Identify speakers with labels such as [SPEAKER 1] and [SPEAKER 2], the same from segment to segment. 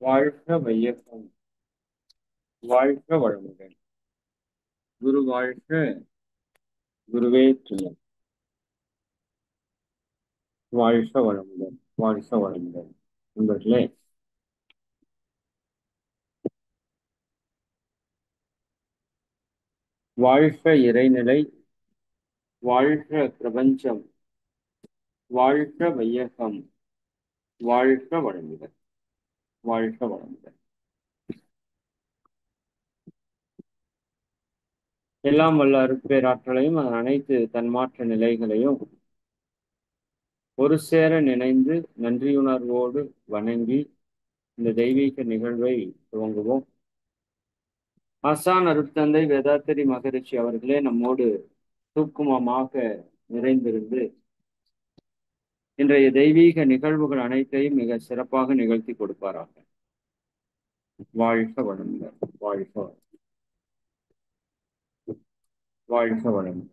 [SPEAKER 1] வாழ்க வையகம், வாழ்க வளமுடன். குரு வாழ்க, குருவே துணை. வாழ்க வளமுடன், வாழ்க வளமுடன். நண்பர்களே, வாழ்க இறைநிலை, வாழ்க பிரபஞ்சம், வாழ்க வையகம், வாழ்க வளமுடன், வாழ்க வளமுடன். எல்லாம் வல்ல அருட்பேராற்றலையும் அதன் அனைத்து தன்மாற்ற நிலைகளையும் ஒரு சேர நினைந்து நன்றியுணர்வோடு வணங்கி இந்த தெய்வீக நிகழ்வை துவங்குவோம். ஆசான் அருட்தந்தை வேதாத்திரி மகரிஷி அவர்களே நம்மோடு சூக்குமமாக நிறைந்திருந்து இன்றைய தெய்வீக நிகழ்வுகள் அனைத்தையும் மிக சிறப்பாக நிகழ்த்தி கொடுப்பாராக. வாழ்க வளமுடன், வாழ்க வளமுடன், வாழ்க வளமுடன்,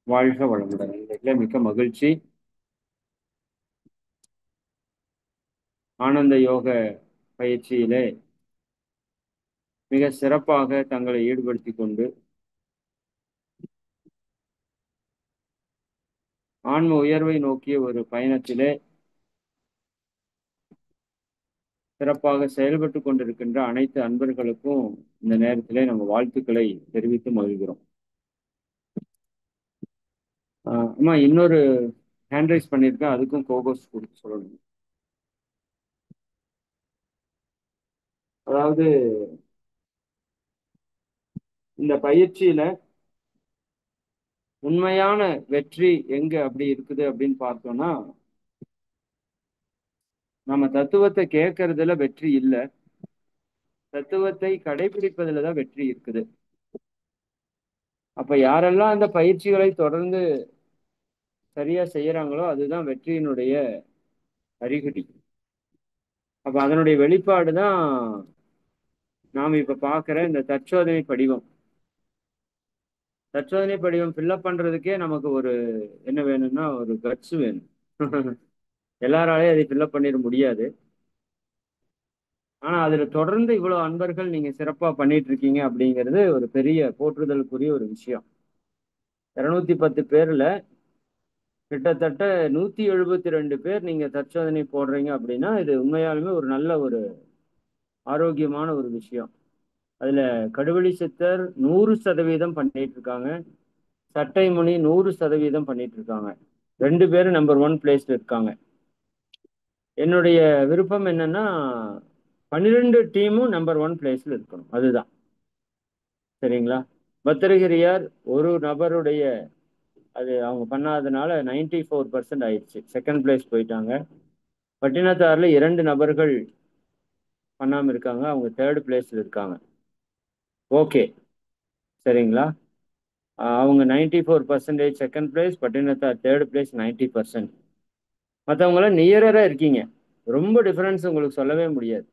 [SPEAKER 1] வாழ்க வளமுடன். இன்றைக்கு மிக்க மகிழ்ச்சி. ஆனந்த யோக பயிற்சியிலே மிக சிறப்பாக தங்களை ஈடுபடுத்தி கொண்டு ஆன்ம உயர்வை நோக்கிய ஒரு பயணத்திலே சிறப்பாக செயல்பட்டு கொண்டிருக்கின்ற அனைத்து அன்பர்களுக்கும் இந்த நேரத்திலே நம்ம வாழ்த்துக்களை தெரிவித்து மகிழ்கிறோம். அம்மா இன்னொரு ஹேண்ட் ரைஸ் பண்ணியிருக்கேன், அதுக்கும் கோகோஸ் கொடுத்து சொல்லணும். அதாவது இந்த பயிற்சியில உண்மையான வெற்றி எங்க அப்படி இருக்குது அப்படின்னு பார்த்தோம்னா, நம்ம தத்துவத்தை கேட்கறதுல வெற்றி இல்லை, தத்துவத்தை கடைபிடிப்பதுல தான் வெற்றி இருக்குது. அப்ப யாரெல்லாம் அந்த பயிற்சிகளை தொடர்ந்து சரியா செய்யறாங்களோ அதுதான் வெற்றியினுடைய அறிகுறி. அப்ப அதனுடைய வெளிப்பாடு தான் நாம் இப்ப பார்க்கிற இந்த தற்சோதனை படிவம். தற்சோதனை படிவம் ஃபில்அப் பண்றதுக்கே நமக்கு ஒரு என்ன வேணும்னா ஒரு கட்ஸ் வேணும். எல்லாராலையும் அதை ஃபில்அப் பண்ணிட முடியாது. ஆனா அதுல தொடர்ந்து இவ்வளவு அன்பர்கள் நீங்க சிறப்பா பண்ணிட்டு இருக்கீங்க அப்படிங்கிறது ஒரு பெரிய போற்றுதலுக்குரிய ஒரு விஷயம். 210 பேர்ல கிட்டத்தட்ட 172 பேர் நீங்க தற்சோதனை போடுறீங்க அப்படின்னா இது உண்மையாலுமே ஒரு நல்ல ஒரு ஆரோக்கியமான ஒரு விஷயம். அதுல கடுவெளி சித்தர் 100% பண்ணிட்டு இருக்காங்க, சட்டைமணி 100% பண்ணிட்டு இருக்காங்க. 2 பேரும் நம்பர் 1 பிளேஸ்ல இருக்காங்க. என்னுடைய விருப்பம் என்னன்னா 12 டீமும் நம்பர் 1 பிளேஸ்ல இருக்கணும், அதுதான். சரிங்களா? பத்திரகிரியார் ஒரு நபருடைய அது அவங்க பண்ணாதனால 94% ஆயிடுச்சு, செகண்ட் பிளேஸ் போயிட்டாங்க. பட்டினத்தாறுல 2 நபர்கள் பண்ணாம இருக்காங்க, அவங்க தேர்ட் பிளேஸ்ல இருக்காங்க. ஓகே, சரிங்களா? அவங்க 94% second place, Pattinathar third place 90%. மற்றவங்களாம் நியரரா இருக்கீங்க, ரொம்ப டிஃபரன்ஸ் உங்களுக்கு சொல்லவே முடியாது.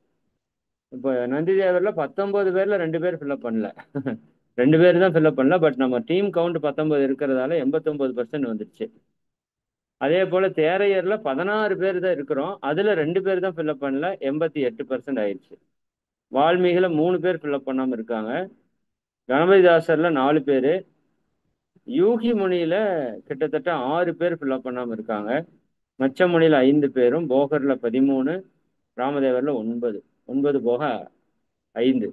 [SPEAKER 1] இப்போ நந்தி தேவரில் 19 பேர்ல 2 பேர் ஃபில்அப் பண்ணல. 2 பேர் தான் ஃபில்அப் பண்ணல, பட் நம்ம டீம் கவுண்ட் 19 இருக்கிறதால 89% வந்துடுச்சு. அதே போல தேரையர்ல 16 பேர் தான் இருக்கிறோம், அதுல 2 பேர் தான் ஃபில்அப் பண்ணல, 88% ஆயிடுச்சு. வால்மீகில 3 பேர் ஃபில்அப் பண்ணாம இருக்காங்க, கணபதிதாசர்ல 4 பேரு, யூகி முனியில கிட்டத்தட்ட 6 பேர் ஃபில்அப் பண்ணாம இருக்காங்க, மச்சமுனியில 5 பேரும், போகர்ல 13, ராமதேவர்ல 9, 9 போக 5.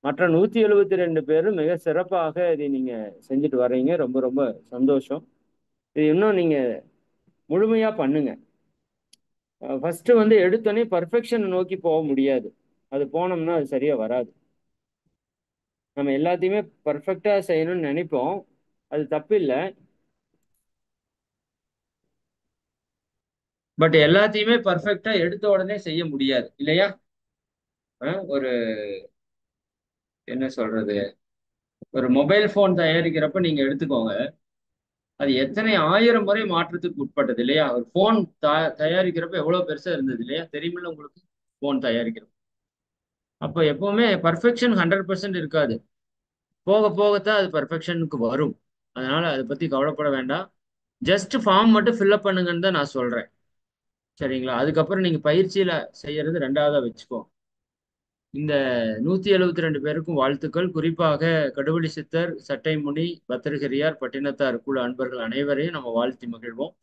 [SPEAKER 1] மற்ற 172 பேரும் மிக சிறப்பாக இதை நீங்க செஞ்சுட்டு வர்றீங்க, ரொம்ப ரொம்ப சந்தோஷம். இது இன்னும் நீங்க முழுமையா பண்ணுங்க. ஃபர்ஸ்ட் வந்து எடுத்தோடனே பர்ஃபெக்ஷன் நோக்கி போக முடியாது, அது போனோம்னா அது சரியா வராது. நம்ம எல்லாத்தையுமே பர்ஃபெக்டா செய்யணும்னு நினைப்போம், அது தப்பு இல்லை. பட் எல்லாத்தையுமே பர்ஃபெக்டா எடுத்த உடனே செய்ய முடியாது இல்லையா? ஒரு என்ன சொல்றது, ஒரு மொபைல் போன் தயாரிக்கிறப்ப நீங்க எடுத்துக்கோங்க, அது எத்தனை ஆயிரம் முறை மாற்றத்துக்கு உட்பட்டது இல்லையா? ஒரு போன் தயாரிக்கிறப்ப எவ்வளவு பெருசா இருந்தது இல்லையா? தெரியுமில்ல உங்களுக்கு, போன் தயாரிக்கிறப்ப. அப்போ எப்பவுமே பர்ஃபெக்ஷன் 100% இருக்காது, போக போகத்தான் அது பர்ஃபெக்ஷனுக்கு வரும். அதனால அதை பத்தி கவலைப்பட வேண்டாம், ஜஸ்ட் ஃபார்ம் மட்டும் ஃபில்அப் பண்ணுங்கன்னு தான் நான் சொல்றேன். சரிங்களா? அதுக்கப்புறம் நீங்க பயிற்சியில செய்யறது ரெண்டாவதா வச்சுக்கோ. இந்த 172 பேருக்கும் வாழ்த்துக்கள். குறிப்பாக கடுவெளி சித்தர், சட்டைமுனி, பத்திரகிரியார், பட்டினத்தார் குழு அன்பர்கள் அனைவரையும் நம்ம வாழ்த்தி மகிழ்வோம்.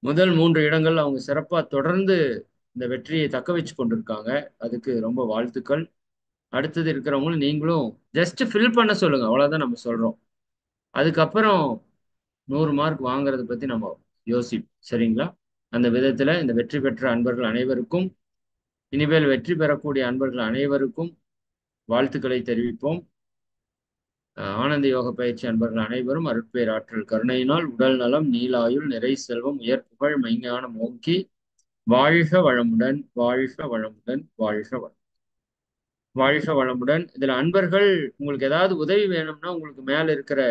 [SPEAKER 1] முதல் 3 இடங்கள் அவங்க சிறப்பா தொடர்ந்து இந்த வெற்றியை தக்க வச்சு கொண்டிருக்காங்க. அதுக்கு ரொம்ப வாழ்த்துக்கள். அடுத்தது இருக்கிறவங்களும் நீங்களும் ஜஸ்ட் ஃபில் பண்ண சொல்லுங்க. அவ்வளவுதான் நம்ம சொல்றோம். அதுக்கப்புறம் 100 மார்க் வாங்குறத பத்தி நம்ம யோசிப்போம். சரிங்களா? அந்த விதத்துல இந்த வெற்றி பெற்ற அன்பர்கள் அனைவருக்கும், இனிமேல் வெற்றி பெறக்கூடிய அன்பர்கள் அனைவருக்கும் வாழ்த்துக்களை தெரிவிப்போம். ஆனந்த யோக பயிற்சி அன்பர்கள் அனைவரும் அருட்பேராற்றல் கருணையினால் உடல் நலம், நீலாயுள், நிறை செல்வம், உயர் புகழ், மெய்ஞானம் ஓங்கி வாழ்க வளமுடன், வாழ்க வளமுடன், வாழ்க வளம். வாழ்க வளமுடன். இதுல அன்பர்கள் உங்களுக்கு ஏதாவது உதவி வேணும்னா உங்களுக்கு மேல இருக்கிற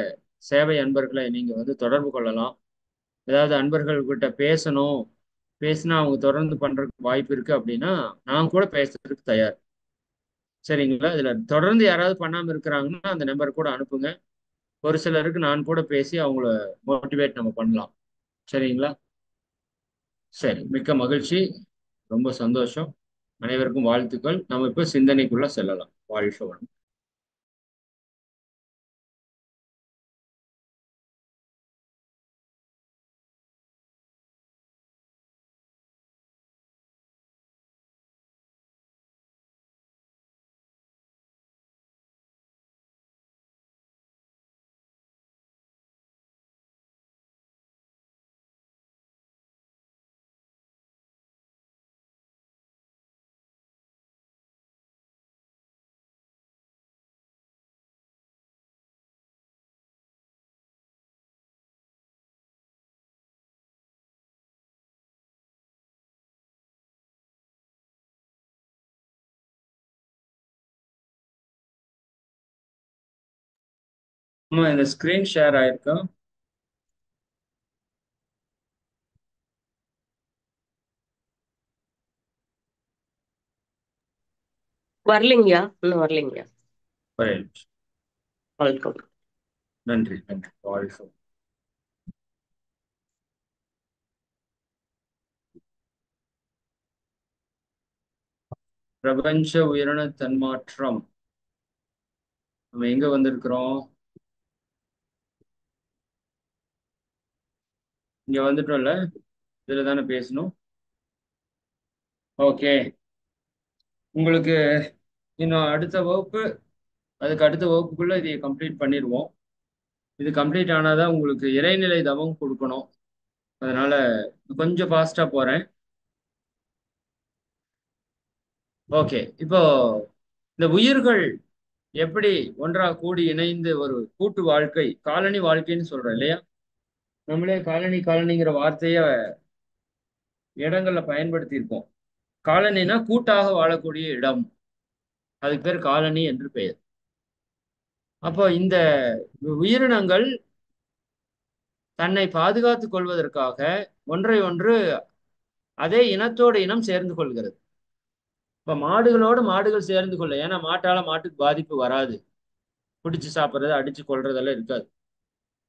[SPEAKER 1] சேவை அன்பர்களை நீங்க வந்து தொடர்பு கொள்ளலாம். ஏதாவது அன்பர்கள் கிட்ட பேசணும், பேசினா அவங்க தொடர்ந்து பண்றதுக்கு வாய்ப்பு இருக்கு அப்படின்னா நான் கூட பேசுறதுக்கு தயார். சரிங்களா? இதுல தொடர்ந்து யாராவது பண்ணாம இருக்கிறாங்கன்னா அந்த நம்பர் கூட அனுப்புங்க. ஒரு சிலருக்கு நான் கூட பேசி அவங்கள மோட்டிவேட் நம்ம பண்ணலாம். சரிங்களா? சரி, மிக்க மகிழ்ச்சி. ரொம்ப சந்தோஷம். அனைவருக்கும் வாழ்த்துக்கள். நம்ம இப்ப சிந்தனைக்குள்ள செல்லலாம். வாழ்க வளமுடன். ஆமா, இந்த ஸ்கிரீன் ஷேர் ஆயிருக்கா?
[SPEAKER 2] வரலைங்கய்யா, இன்னும் வரலைங்கய்யா.
[SPEAKER 1] ஒரே நிமிஷம்.
[SPEAKER 2] வெல்கம்.
[SPEAKER 1] நன்றி, நன்றி. வாழ்க வளமுடன். பிரபஞ்ச உயிரணு தன்மாற்றம். நம்ம எங்க வந்திருக்கிறோம்? இங்க வந்துட்டோம்ல. இதுல தானே பேசணும். ஓகே. உங்களுக்கு இன்னும் அடுத்த வகுப்பு, அதுக்கு அடுத்த வகுப்புக்குள்ள இதை கம்ப்ளீட் பண்ணிடுவோம். இது கம்ப்ளீட் ஆனாதான் உங்களுக்கு இறைநிலை தவம் கொடுக்கணும். அதனால கொஞ்சம் ஃபாஸ்டா போறேன். ஓகே. இப்போ இந்த உயிர்கள் எப்படி ஒன்றா கூடி இணைந்து ஒரு கூட்டு வாழ்க்கை, காலனி வாழ்க்கைன்னு சொல்றோம் இல்லையா? நம்மளே காலனி காலனிங்கிற வார்த்தைய இடங்கள்ல பயன்படுத்தி இருக்கோம். காலனினா கூட்டாக வாழக்கூடிய இடம். அதுக்கு பேர் காலனி என்று பெயர். அப்போ இந்த உயிரினங்கள் தன்னை பாதுகாத்துக் கொள்வதற்காக ஒன்றை ஒன்று அதே இனத்தோடு இனம் சேர்ந்து கொள்கிறது. இப்ப மாடுகளோடு மாடுகள் சேர்ந்து கொள்ள, ஏன்னா மாட்டால மாட்டுக்கு பாதிப்பு வராது. பிடிச்சு சாப்பிட்றது, அடிச்சு கொள்றதெல்லாம் இருக்காது.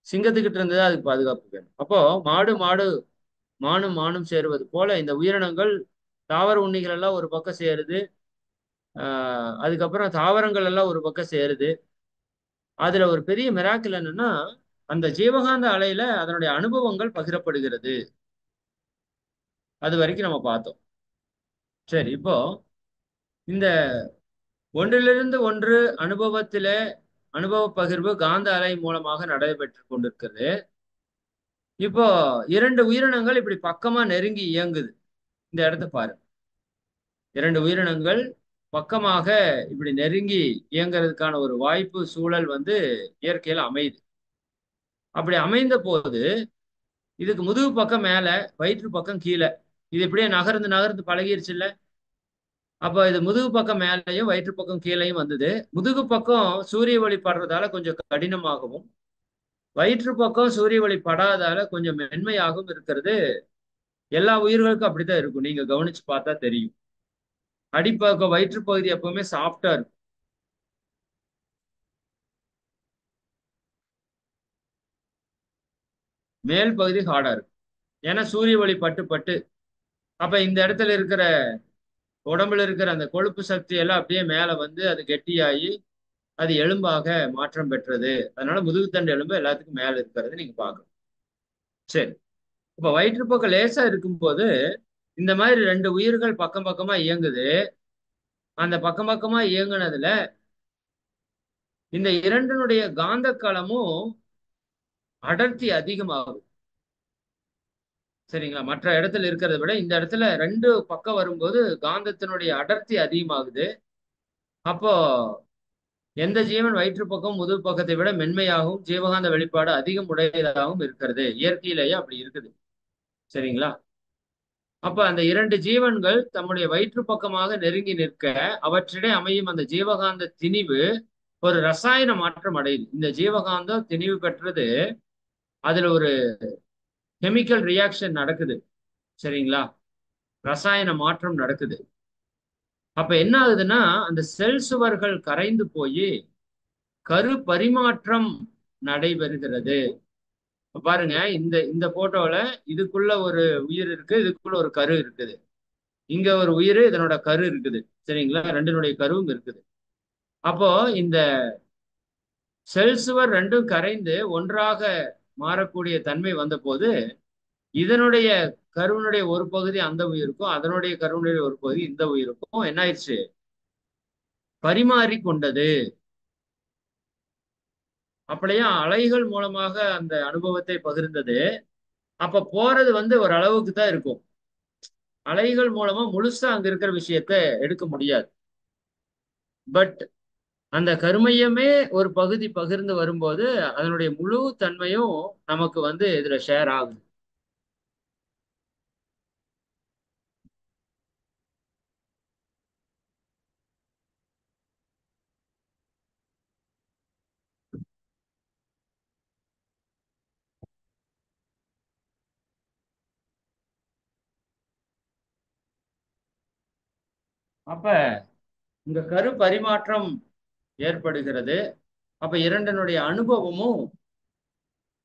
[SPEAKER 1] சிங்கத்துக்கிட்ட இருந்தது அதுக்கு பாதுகாப்பு வேணும். அப்போ மாடு மாடு, மானும் மானும் சேருவது போல இந்த உயிரினங்கள், தாவர உண்ணிகள் எல்லாம் ஒரு பக்கம் சேருது. அதுக்கப்புறம் தாவரங்கள் எல்லாம் ஒரு பக்கம் சேருது. அதுல ஒரு பெரிய மிராக்கிள் என்னன்னா, அந்த ஜீவகாந்த அலையில அதனுடைய அனுபவங்கள் பகிரப்படுகிறது. அது வரைக்கும் நம்ம பார்த்தோம். சரி, இப்போ இந்த ஒன்றிலிருந்து ஒன்று அனுபவத்திலே அனுபவ பகிர்வு காந்த அலை மூலமாக நடைபெற்று கொண்டிருக்கிறது. இப்போ இரண்டு உயிரினங்கள் இப்படி பக்கமா நெருங்கி இயங்குது. இந்த இடத்த பாருங்க. இரண்டு உயிரினங்கள் பக்கமாக இப்படி நெருங்கி இயங்குறதுக்கான ஒரு வாய்ப்பு, சூழல் வந்து இயற்கையில அமையுது. அப்படி அமைந்த போது இதுக்கு முதுகு பக்கம் மேல, வயிற்று பக்கம் கீழே. இது இப்படியே நகர்ந்து நகர்ந்து பழகிருச்சு இல்ல? அப்ப இது முதுகு பக்கம் மேலையும் வயிற்று பக்கம் கீழையும் வந்தது. முதுகு பக்கம் சூரிய ஒளி படுறதால கொஞ்சம் கடினமாகவும், வயிற்று பக்கம் சூரிய ஒளி படாதால கொஞ்சம் மென்மையாகவும் இருக்கிறது. எல்லா உயிர்களுக்கும் அப்படித்தான் இருக்கும். நீங்க கவனிச்சு பார்த்தா தெரியும். அடிப்பக்கம் வயிற்று பகுதி எப்பவுமே சாஃப்டா இருக்கும். மேல் பகுதி ஹார்டா இருக்கும். ஏன்னா சூரிய ஒளி பட்டு பட்டு அப்ப இந்த இடத்துல இருக்கிற உடம்புல இருக்கிற அந்த கொழுப்பு சக்தி எல்லாம் அப்படியே மேல வந்து அது கெட்டியாகி அது எலும்பாக மாற்றம் பெற்றது. அதனால முதுகுத்தண்டு எலும்பு எல்லாத்துக்கும் மேல இருக்கிறது நீங்க பார்க்கணும். சரி, இப்ப வயிற்றுப்போக்கு லேசா இருக்கும்போது இந்த மாதிரி ரெண்டு உயிர்கள் பக்கம் பக்கமா இயங்குது. அந்த பக்கம் பக்கமா இயங்குனதுல இந்த இரண்டினுடைய காந்த களமும் அடர்த்தி அதிகமாகும். சரிங்களா? மற்ற இடத்துல இருக்கிறத விட இந்த இடத்துல ரெண்டு பக்கம் வரும்போது காந்தத்தினுடைய அடர்த்தி அதிகமாகுது. அப்போ எந்த ஜீவன் வயிற்று பக்கம் முதுகு பக்கத்தை விட மென்மையாகவும் ஜீவகாந்த வெளிப்பாடு அதிகம் உடையதாகவும் இருக்கிறது. இயற்கையிலேயே அப்படி இருக்குது. சரிங்களா? அப்ப அந்த இரண்டு ஜீவன்கள் தம்முடைய வயிற்று பக்கமாக நெருங்கி நிற்க அவற்றிடையே அமையும் அந்த ஜீவகாந்த திணிவு ஒரு ரசாயன மாற்றம் அடையுது. இந்த ஜீவகாந்தம் திணிவு பெற்றது, அதுல ஒரு கெமிக்கல் ரியாக்ஷன் நடக்குது. சரிங்களா? ரசாயன மாற்றம் நடக்குது. அப்ப என்ன ஆகுதுன்னா அந்த செல் சுவர்கள் கரைந்து போய் கரு பரிமாற்றம் நடைபெறுகிறது. பாருங்க, இந்த இந்த போட்டோல இதுக்குள்ள ஒரு உயிர் இருக்கு, இதுக்குள்ள ஒரு கரு இருக்குது. இங்க ஒரு உயிர், இதனோட கரு இருக்குது. சரிங்களா? ரெண்டினுடைய கருவும் இருக்குது. அப்போ இந்த செல் சுவர் ரெண்டும் கரைந்து ஒன்றாக மாறக்கூடிய தன்மை வந்த போது இதனுடைய கருவினுடைய ஒரு பகுதி அந்த உயிருக்கும், அதனுடைய கருவினுடைய ஒரு பகுதி இந்த உயிருக்கும் என்ன ஆயிடுச்சு? பரிமாறி கொண்டது. அப்படியே அலைகள் மூலமாக அந்த அனுபவத்தை பகிர்ந்தது. அப்ப போறது வந்து ஒரு அளவுக்கு தான் இருக்கும். அலைகள் மூலமா முழுசா அங்க இருக்கிற விஷயத்த எடுக்க முடியாது. பட் அந்த கருமையமே ஒரு பகுதி பகிர்ந்து வரும்போது அதனுடைய முழு தன்மையும் நமக்கு வந்து இதுல ஷேர் ஆகுது. அப்ப இந்த கரு பரிமாற்றம் ஏற்படுகிறது. அப்ப இரண்டனுடைய அனுபவமும்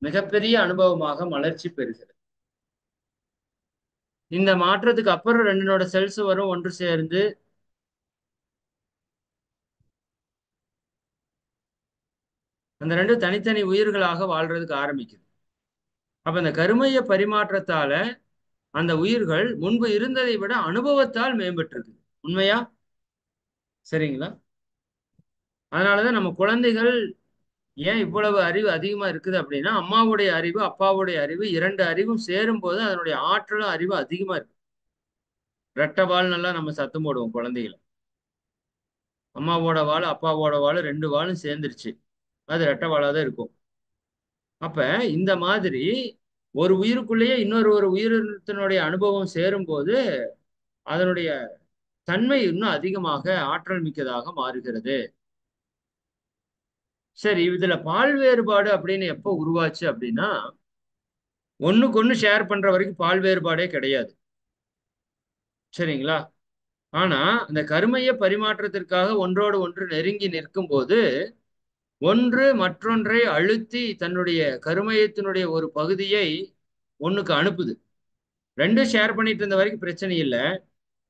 [SPEAKER 1] மிகப்பெரிய அனுபவமாக மலர்ச்சி பெறுகிறது. இந்த மாற்றத்துக்கு அப்புறம் ரெண்டனோட செல்ஸ் வரும் ஒன்று சேர்ந்து அந்த ரெண்டு தனித்தனி உயிர்களாக வாழ்றதுக்கு ஆரம்பிக்குது. அப்ப இந்த கருமைய பரிமாற்றத்தால அந்த உயிர்கள் முன்பு இருந்ததை விட அனுபவத்தால் மேம்பட்டிருக்கு. உண்மையா? சரிங்களா? அதனாலதான் நம்ம குழந்தைகள் ஏன் இவ்வளவு அறிவு அதிகமா இருக்குது அப்படின்னா, அம்மாவுடைய அறிவு அப்பாவுடைய அறிவு இரண்டு அறிவும் சேரும் போது அதனுடைய ஆற்றலும் அறிவு அதிகமா இருக்கு. ரெட்டை வால் நல்லா நம்ம சத்தம் போடுவோம் குழந்தைகளை. அம்மாவோட வாள் அப்பாவோட வாள் ரெண்டு வாளும் சேர்ந்துருச்சு, அது ரெட்டை வாழா தான் இருக்கும். அப்ப இந்த மாதிரி ஒரு உயிருக்குள்ளேயே இன்னொரு ஒரு உயிரினத்தினுடைய அனுபவம் சேரும் போது அதனுடைய தன்மை இன்னும் அதிகமாக ஆற்றல் மிக்கதாக மாறுகிறது. சரி, இதுல பால் வேறுபாடு அப்படின்னு எப்போ உருவாச்சு அப்படின்னா, ஒண்ணுக்கு ஒண்ணு ஷேர் பண்ற வரைக்கும் பால் வேறுபாடே கிடையாது. சரிங்களா? ஆனா அந்த கருமைய பரிமாற்றத்திற்காக ஒன்றோடு ஒன்று நெருங்கி நிற்கும் போது ஒன்று மற்றொன்றை அழுத்தி தன்னுடைய கருமையத்தினுடைய ஒரு பகுதியை ஒண்ணுக்கு அனுப்புது. ரெண்டும் ஷேர் பண்ணிட்டு இருந்த வரைக்கும் பிரச்சனை இல்லை.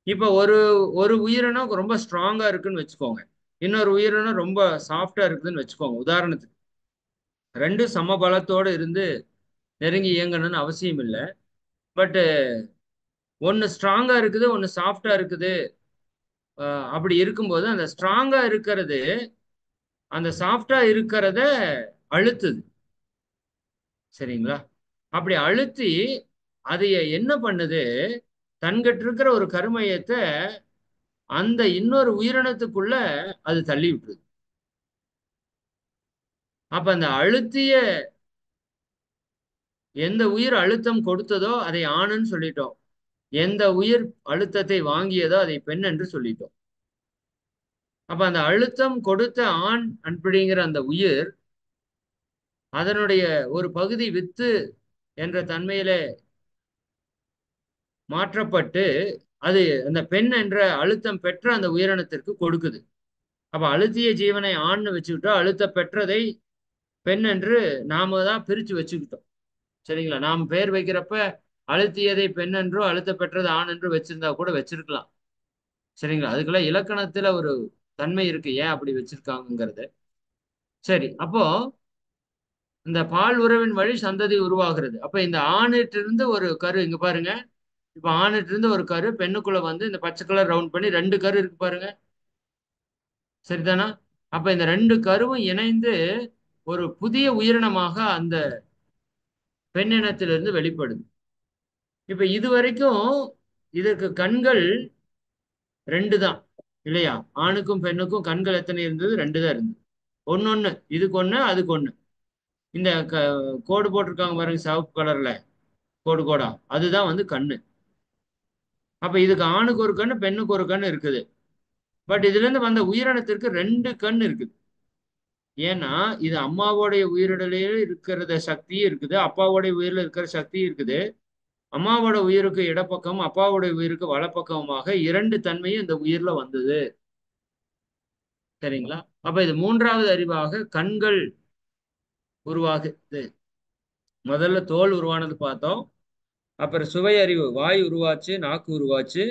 [SPEAKER 1] இப்ப ஒரு ஒரு உயிரினம் ரொம்ப ஸ்ட்ராங்கா இருக்குன்னு வச்சுக்கோங்க, இன்னொரு உயிரினம் ரொம்ப சாஃப்டா இருக்குதுன்னு வச்சுக்கோங்க. உதாரணத்துக்கு ரெண்டு சம பலத்தோடு இருந்து நெருங்கி இயங்கணும்னு அவசியம் இல்லை. பட் ஒன்னு ஸ்ட்ராங்கா இருக்குது, ஒன்னு சாஃப்டா இருக்குது. அப்படி இருக்கும்போது அந்த ஸ்ட்ராங்கா இருக்கிறது அந்த சாஃப்டா இருக்கிறத அழுத்துது. சரிங்களா? அப்படி அழுத்தி அதைய என்ன பண்ணுது, தன்கிட்ட இருக்கிற ஒரு கருமையத்தை அந்த இன்னொரு உயிரினத்துக்குள்ள அது தள்ளி விட்டுருது. அப்ப அந்த அழுத்திய எந்த உயிர் அழுத்தம் கொடுத்ததோ அதை ஆணுன்னு சொல்லிட்டோம், எந்த உயிர் அழுத்தத்தை வாங்கியதோ அதை பெண் என்று சொல்லிட்டோம். அப்ப அந்த அழுத்தம் கொடுத்த ஆண் அப்படிங்கிற அந்த உயிர் அதனுடைய ஒரு பகுதி வித்து என்ற தன்மையில மாற்றப்பட்டு அது அந்த பெண் என்ற அழுத்தம் பெற்ற அந்த உயிரினத்திற்கு கொடுக்குது. அப்ப அழுத்திய ஜீவனை ஆண்னு வச்சுக்கிட்டோம், அழுத்த பெற்றதை பெண் என்று நாம தான் பிரிச்சு வச்சுக்கிட்டோம். சரிங்களா? நாம் பெயர் வைக்கிறப்ப அழுத்தியதை பெண் என்றோ அழுத்த பெற்றது ஆண் என்றோ வச்சிருந்தா கூட வச்சிருக்கலாம். சரிங்களா? அதுக்கெல்லாம் இலக்கணத்துல ஒரு தன்மை இருக்கு, ஏன் அப்படி வச்சிருக்காங்கிறது. சரி, அப்போ இந்த பால் உறவின் வழி சந்ததி உருவாகிறது. அப்ப இந்த ஆணிட்டு இருந்து ஒரு கரு, இங்க பாருங்க, இப்ப ஆணிட்டு இருந்து ஒரு கரு பெண்ணுக்குள்ள வந்து இந்த பச்சை கலர் ரவுண்ட் பண்ணி 2 கரு இருக்கு பாருங்க, சரிதானா? அப்ப இந்த 2 கருவும் இணைந்து ஒரு புதிய உயிரினமாக அந்த பெண்ணினத்திலிருந்து வெளிப்படுது. இப்ப இது வரைக்கும் இதற்கு கண்கள் 2 தான் இல்லையா? ஆணுக்கும் பெண்ணுக்கும் கண்கள் எத்தனை இருந்தது? 2 தான் இருந்தது. ஒன்னொன்னு, இதுக்கு ஒண்ணு அதுக்கு ஒண்ணு. இந்த கோடு போட்டிருக்காங்க பாருங்க சிவப்பு கலர்ல, கோடு கோடா, அதுதான் வந்து கண்ணு. அப்ப இதுக்கு ஆணுக்கு ஒரு கண்ணு பெண்ணுக்கு ஒரு கண்ணு இருக்குது. பட் இதுல இருந்து வந்த உயிரினத்திற்கு 2 கண் இருக்குது. ஏன்னா இது அம்மாவோடைய உயிரிடலையே இருக்கிறத சக்தியும் இருக்குது, அப்பாவோடைய உயிரில இருக்கிற சக்தியும் இருக்குது. அம்மாவோட உயிருக்கு இடப்பக்கம், அப்பாவோட உயிருக்கு வலப்பக்கமாக 2 தன்மையும் இந்த உயிர்ல வந்தது. சரிங்களா? அப்ப இது 3வது அறிவாக கண்கள் உருவாகுது. முதல்ல தோல் உருவானது பார்த்தோம். அப்புறம் சுவை அறிவு, வாய் உருவாச்சு, நாக்கு உருவாச்சு,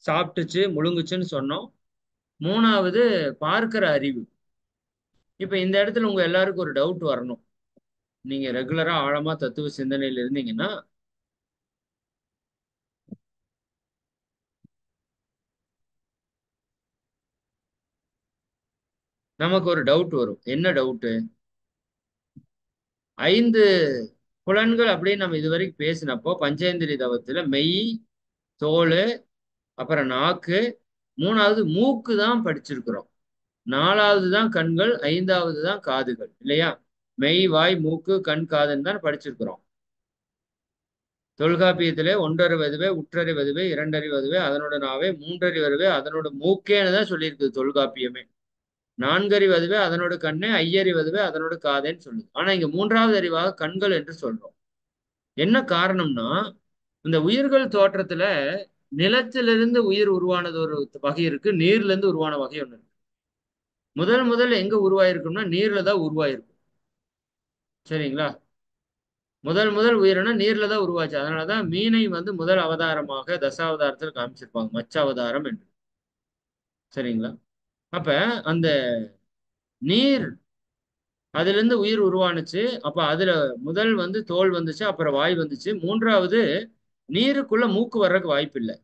[SPEAKER 1] சாப்பிட்டுச்சு, முழுங்குச்சுன்னு சொன்னோம். 3வது பார்க்கிற அறிவு. இப்ப இந்த இடத்துல உங்க எல்லாருக்கும் ஒரு டவுட் வரணும். நீங்க ரெகுலரா ஆழமா தத்துவ சிந்தனையில இருந்தீங்கன்னா, நமக்கு ஒரு டவுட் வரும். என்ன டவுட்டு? 5 புலன்கள் அப்படின்னு நம்ம இதுவரைக்கும் பேசினப்போ பஞ்சேந்திரிய தவத்துல மெய், தோல், அப்புறம் நாக்கு, 3வது மூக்கு தான் படிச்சிருக்கிறோம். 4வது தான் கண்கள், 5வது தான் காதுகள் இல்லையா? மெய், வாய், மூக்கு, கண், காதுன்னு தான் படிச்சிருக்கிறோம். தொல்காப்பியத்திலே ஒன்றறிவதுவே உற்றறிவதுவே இரண்டறிவதுவே அதனோட நாவே மூன்றறிவதுவே அதனோட மூக்கேன்னு தான் சொல்லியிருக்குது தொல்காப்பியமே. 4அறிவதுவே அதனோட கண்ணே, ஐயறிவதுவே அதனோட காதேன்னு சொல்லுது. ஆனா இங்க 3வது அறிவாக கண்கள் என்று சொல்றோம். என்ன காரணம்னா, இந்த உயிர்கள் தோற்றத்துல நிலத்திலிருந்து உயிர் உருவானது ஒரு வகை இருக்கு, நீர்ல இருந்து உருவான வகை ஒண்ணு இருக்கு. முதல்ல எங்க உருவாயிருக்கும்னா நீர்ல தான் உருவாயிருக்கும். சரிங்களா? முதல் உயிரினம் நீர்ல தான் உருவாச்சு. அதனாலதான் மீனை வந்து முதல் அவதாரமாக தசாவதாரத்தில் காமிச்சிருப்பாங்க, மச்ச அவதாரம் என்று. சரிங்களா? அப்ப அந்த நீர், அதுல இருந்து உயிர் உருவானுச்சு. அப்ப அதுல முதல் வந்து தோல் வந்துச்சு, அப்புறம் வாய் வந்துச்சு. 3வது நீருக்குள்ள மூக்கு வர்றதுக்கு வாய்ப்பு இல்லை.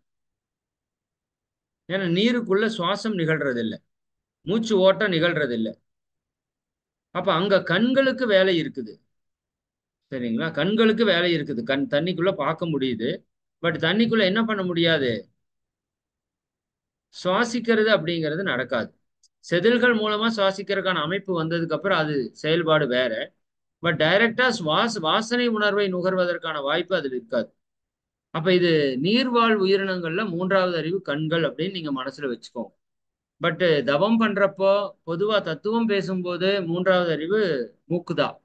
[SPEAKER 1] ஏன்னா நீருக்குள்ள சுவாசம் நிகழ்றது இல்லை, மூச்சு ஓட்டம் நிகழ்றது இல்லை. அப்ப அங்க கண்களுக்கு வேலை இருக்குது. சரிங்களா? கண்களுக்கு வேலை இருக்குது. கண் தண்ணிக்குள்ள பார்க்க முடியுது. பட் தண்ணிக்குள்ள என்ன பண்ண முடியாது? சுவாசிக்கிறது அப்படிங்கிறது நடக்காது. செதில்கள் மூலமா சுவாசிக்கிறதுக்கான அமைப்பு வந்ததுக்கு அப்புறம் அது செயல்பாடு வேற. பட் டைரக்டா வாசனை உணர்வை நுகர்வதற்கான வாய்ப்பு அதுல இருக்காது. அப்ப இது நீர்வாழ் உயிரினங்கள்ல 3வது அறிவு கண்கள் அப்படின்னு நீங்க மனசுல வச்சுக்கோங்க. பட் தவம் பண்றப்போ, பொதுவா தத்துவம் பேசும்போது 3வது அறிவு மூக்குதான்.